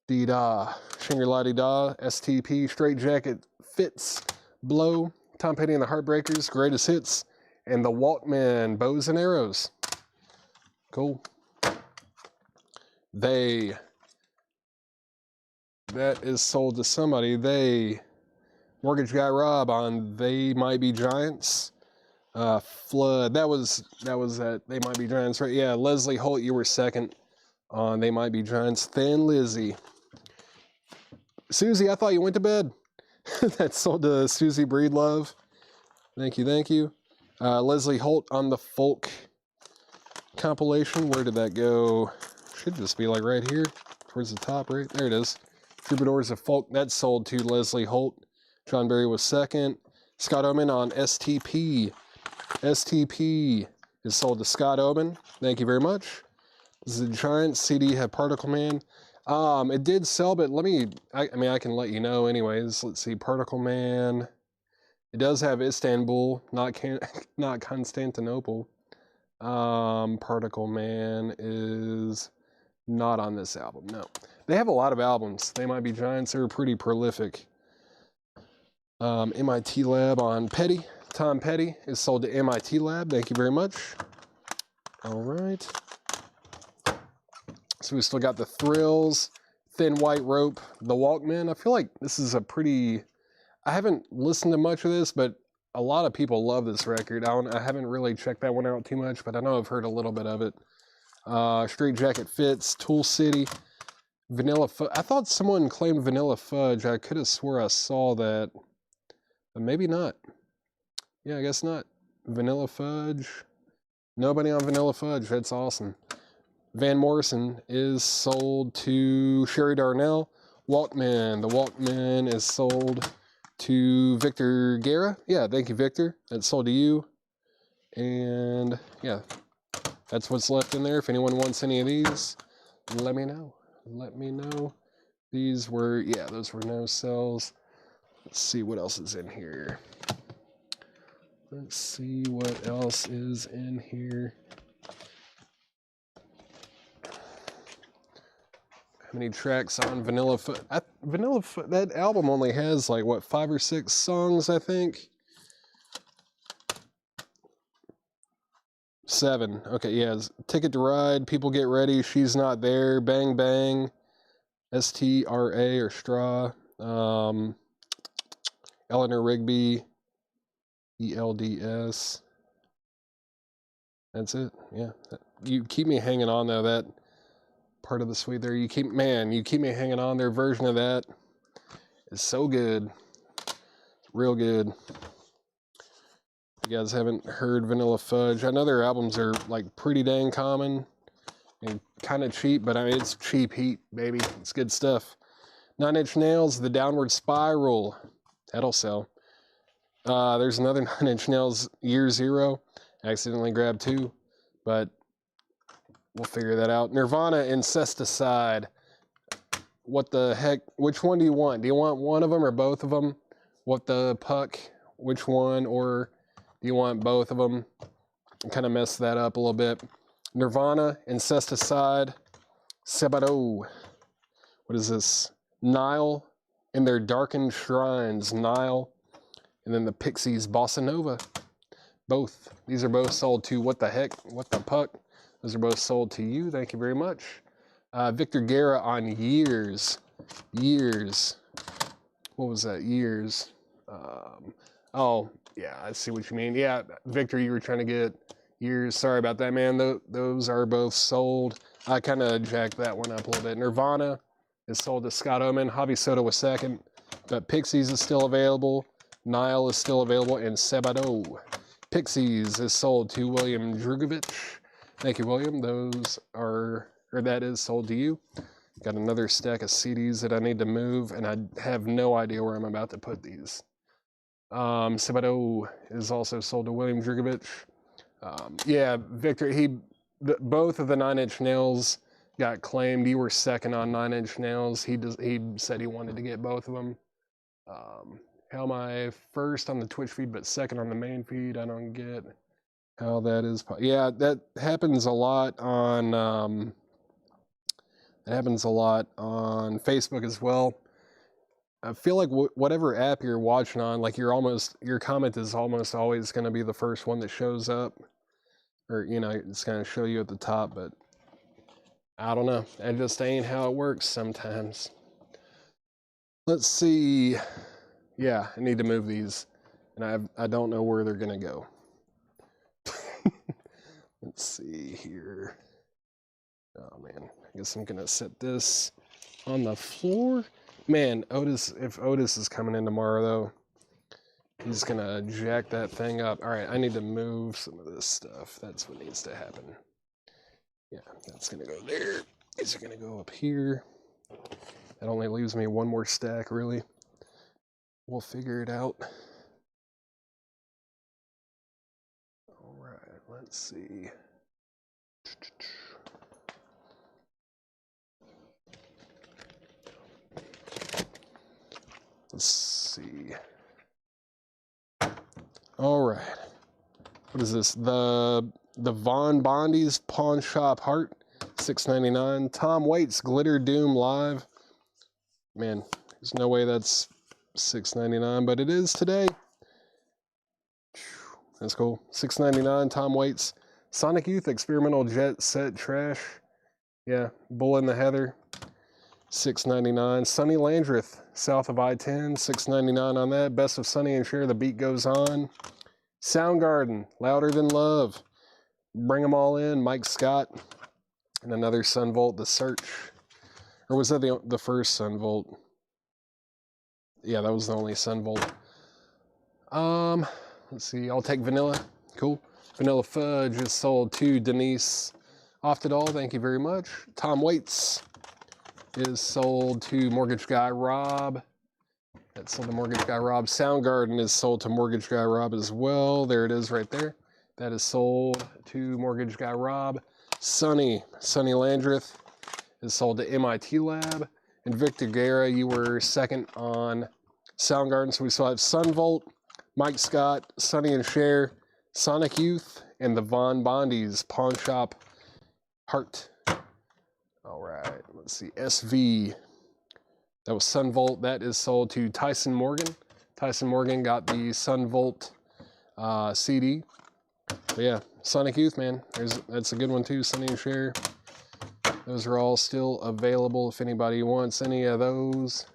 Speaker 1: Dee-Da, Shangri-La Dee-Da, STP, Straight Jacket, Fits, Blow, Tom Petty and the Heartbreakers, Greatest Hits, and the Walkmen, Bows and Arrows. Cool. That is sold to somebody. Mortgage Guy Rob on They Might Be Giants. Flood, that was that They Might Be Giants, right? Yeah, Leslie Holt, you were second on They Might Be Giants. Thin Lizzy. Susie, I thought you went to bed. That's sold to Susie Breedlove. Thank you, thank you. Leslie Holt on the Folk compilation. Where did that go? Should just be like right here, towards the top, right? There it is. Troubadours of Folk, that's sold to Leslie Holt. John Berry was second. Scott Oman on STP. STP is sold to Scott Oman. Thank you very much. This is a Giant CD, have Particle Man. It did sell, but I mean, I can let you know anyways. Let's see, Particle Man. It does have Istanbul, not Constantinople. Particle Man is not on this album, no. They have a lot of albums. They Might Be Giants, they're pretty prolific. MIT Lab on Petty. Tom Petty is sold to MIT Lab. Thank you very much. All right. So we still got the Thrills, Thin White Rope, the Walkmen. I feel like this is a pretty... I haven't listened to much of this, but a lot of people love this record. I haven't really checked that one out too much, but I know I've heard a little bit of it. Straight Jacket Fits, Tool City, Vanilla Fudge. I thought someone claimed Vanilla Fudge. I could have swore I saw that, but maybe not. Yeah, I guess not. Vanilla Fudge. Nobody on Vanilla Fudge. That's awesome. Van Morrison is sold to Sherry Darnell. Walkman. The Walkman is sold to Victor Guerra. Yeah, thank you, Victor. That's sold to you. And yeah, that's what's left in there. If anyone wants any of these, let me know. Let me know. These were, yeah, those were no sells. Let's see what else is in here. Let's see what else is in here. How many tracks on Vanilla Fudge? That album only has like, what, 5 or 6 songs, I think? 7. Okay, yeah. Ticket to Ride, People Get Ready, She's Not There, Bang Bang, STRA or Straw, Eleanor Rigby, ELDS. That's it, yeah. You keep me hanging on though, that part of the suite there. You keep me hanging on. Their version of that is so good. Real good. If you guys haven't heard Vanilla Fudge, I know their albums are like pretty dang common and kind of cheap, but I mean, it's cheap heat, baby. It's good stuff. 9 Inch Nails, The Downward Spiral. That'll sell. There's another 9 Inch Nails, Year Zero. I accidentally grabbed 2, but we'll figure that out. Nirvana, Incesticide. What the heck? Which one do you want? Do you want one of them or both of them? What the puck? Which one? Or do you want both of them? Kind of mess that up a little bit. Nirvana, Incesticide, Sebado. What is this? Nile in Their Darkened Shrines. Nile. And then the Pixies, Bossa Nova. Both. These are both sold to What the Heck? What the Puck? Those are both sold to you. Thank you very much. Victor Guerra on Years. Years. What was that? Years. Oh, yeah, I see what you mean. Yeah, Victor, you were trying to get Years. Sorry about that, man. Those are both sold. I kind of jacked that one up a little bit. Nirvana is sold to Scott Oman. Javi Soto was second. But Pixies is still available. Nile is still available. And Sebado. Pixies is sold to William Drugovich. Thank you, William. That is sold to you. Got another stack of CDs that I need to move, and I have no idea where I'm about to put these. Sebado is also sold to William Drugovich. Yeah, Victor, both of the 9 Inch Nails got claimed. You were second on 9 Inch Nails. He said he wanted to get both of them. How am I first on the Twitch feed, but second on the main feed? I don't get. how that is. Yeah, that happens a lot on. It happens a lot on Facebook as well. I feel like whatever app you're watching on, like your comment is almost always going to be the first one that shows up, or it's going to show you at the top. But I don't know. That just ain't how it works sometimes. Let's see. Yeah, I need to move these, and I don't know where they're going to go. Let's see here. Oh man, I guess I'm gonna set this on the floor. Man, if Otis is coming in tomorrow though, he's gonna jack that thing up. All right, I need to move some of this stuff. That's what needs to happen. Yeah, that's gonna go there. These are gonna go up here. That only leaves me one more stack, really. We'll figure it out. All right, let's see. Let's see. All right. What is this? The Von Bondi's Pawn Shop Heart, $6.99. Tom Waits Glitter Doom Live. Man, there's no way that's $6.99, but it is today. That's cool. $6.99. Tom Waits. Sonic Youth Experimental Jet Set Trash. Yeah, Bull in the Heather. $6.99. Sonny Landreth, South of I-10, $6.99 on that. Best of Sonny and Cher, The Beat Goes On. Soundgarden, Louder Than Love. Bring 'Em All In, Mike Scott. And another Sun Volt, The Search. Or was that the first Sun Volt? Yeah, that was the only Sun Volt. Let's see, I'll take Vanilla. Cool. Vanilla Fudge is sold to Denise Oftedal, thank you very much. Tom Waits is sold to Mortgage Guy Rob. That's sold to Mortgage Guy Rob. Soundgarden is sold to Mortgage Guy Rob as well. There it is right there. That is sold to Mortgage Guy Rob. Sonny Landreth is sold to MIT Lab. And Victor Guerra, you were second on Soundgarden. So we still have Sun Volt, Mike Scott, Sonny and Cher, Sonic Youth, and the Von Bondi's Pawn Shop Heart. All right, let's see. SV. That was Sun Volt. That is sold to Tyson Morgan. Tyson Morgan got the Sun Volt CD. But yeah, Sonic Youth, man. That's a good one too. Sonny and Cher. Those are all still available if anybody wants any of those.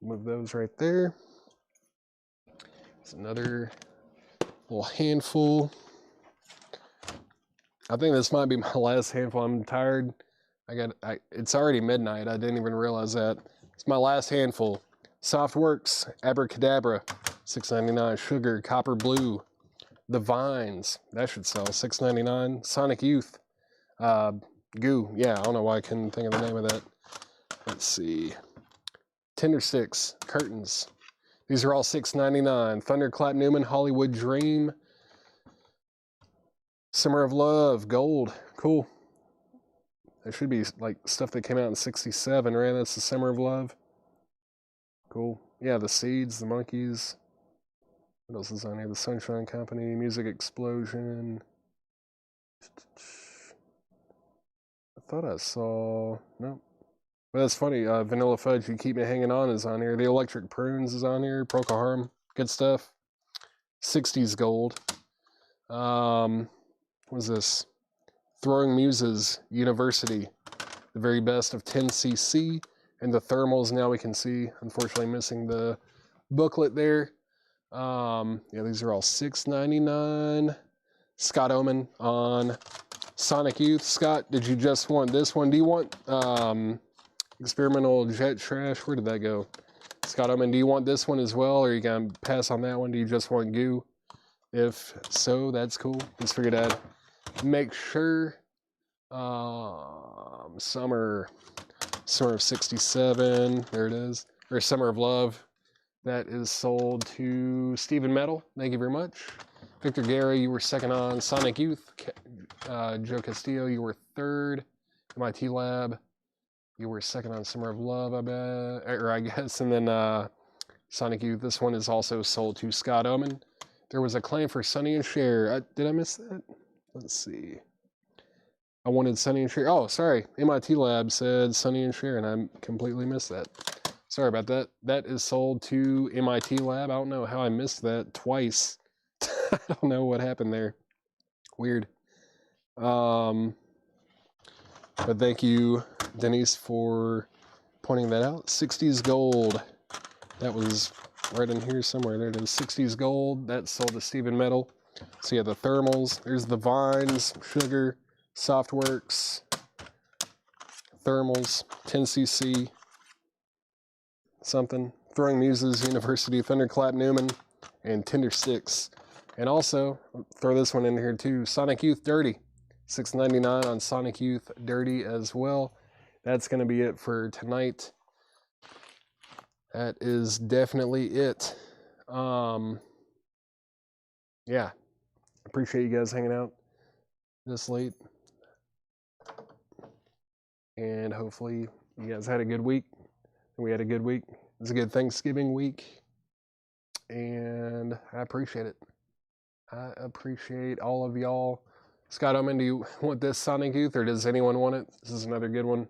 Speaker 1: Move those right there. It's another little handful. I think this might be my last handful. I'm tired. It's already midnight. I didn't even realize that. It's my last handful. Softworks, Abracadabra, $6.99. Sugar, Copper Blue, The Vines, that should sell, $6.99. Sonic Youth, Goo. Yeah, I don't know why I couldn't think of the name of that. Let's see. Tender Sticks, Curtains. These are all $6.99. Thunderclap Newman, Hollywood Dream. Summer of Love, Gold. Cool. There should be like stuff that came out in '67, right? That's the Summer of Love. Cool. Yeah, the Seeds, the Monkees. What else is on here? The Sunshine Company, Music Explosion. I thought I saw... Nope. But that's funny. Vanilla Fudge, You Keep Me Hanging On is on here. The Electric Prunes is on here. Procol Harum. Good stuff. 60s Gold. What is this? Throwing Muses, University. The very best of 10cc. And the thermals, now we can see. Unfortunately missing the booklet there. Yeah, these are all $6.99. Scott Oman on Sonic Youth. Scott, did you just want this one? Do you want Experimental Jet Trash? Where did that go? Scott Oman, do you want this one as well? Or are you going to pass on that one? Do you just want Goo? If so, that's cool. Just figured I'd make sure. Summer of '67. There it is. Or Summer of Love. That is sold to Stephen Metal. Thank you very much. Victor Guerra, you were second on Sonic Youth. Joe Castillo, you were third. MIT Lab, you were second on Summer of Love, I bet. Or I guess. And then Sonic Youth, this one is also sold to Scott Oman. There was a claim for Sonny and Cher. Did I miss that? Let's see. I wanted Sonny and Cher. Oh, sorry. MIT Lab said Sonny and Cher, and I completely missed that. Sorry about that. That is sold to MIT Lab. I don't know how I missed that twice. I don't know what happened there. Weird. But thank you, Denise, for pointing that out. 60s Gold. That was right in here somewhere. There it is. 60s Gold. That's sold to Stephen Metal. So yeah, the thermals. There's the Vines, Sugar, Softworks, thermals, 10cc, something. Throwing Muses, University, Thunderclap Newman, and Tender Sticks. And also, throw this one in here too, Sonic Youth Dirty. $6.99 on Sonic Youth Dirty as well. That's going to be it for tonight. That is definitely it. Yeah. Appreciate you guys hanging out this late. And hopefully you guys had a good week. We had a good week. It's a good Thanksgiving week. And I appreciate it. I appreciate all of y'all. Scott Oman, do you want this Sonic Youth, or does anyone want it? This is another good one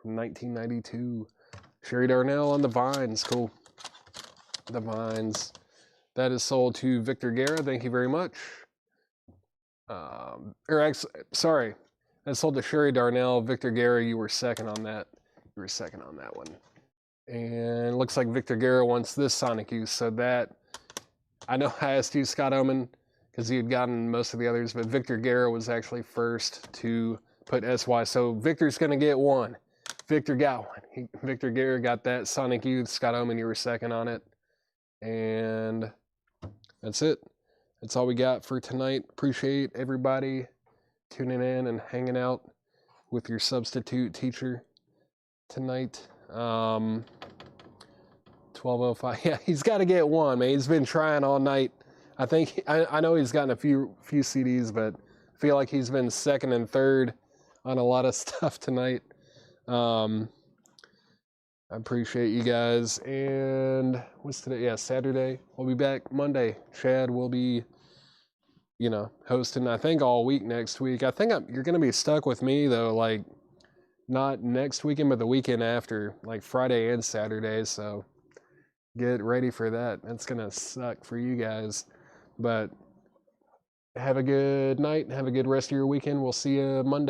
Speaker 1: from 1992. Sherry Darnell on the Vines. Cool. The Vines. That is sold to Victor Guerra. Thank you very much. Sorry. That's sold to Sherry Darnell. Victor Guerra, you were second on that. You were second on that one. And it looks like Victor Guerra wants this Sonic Youth. So that, I know I asked you, Scott Oman, because he had gotten most of the others, but Victor Guerra was actually first to put SY. So Victor's going to get one. Victor got one. Victor Guerra got that Sonic Youth. Scott Oman, you were second on it. And that's it. That's all we got for tonight. Appreciate everybody tuning in and hanging out with your substitute teacher tonight. 12:05. Yeah, he's got to get one, man. He's been trying all night. I think I know he's gotten a few CDs, but I feel like he's been second and third on a lot of stuff tonight. I appreciate you guys. And what's today? Yeah, Saturday. We'll be back Monday. Chad will be, hosting, I think, all week next week. I think you're going to be stuck with me, though, like, not next weekend, but the weekend after, like Friday and Saturday. So get ready for that. That's going to suck for you guys. But have a good night. Have a good rest of your weekend. We'll see you Monday.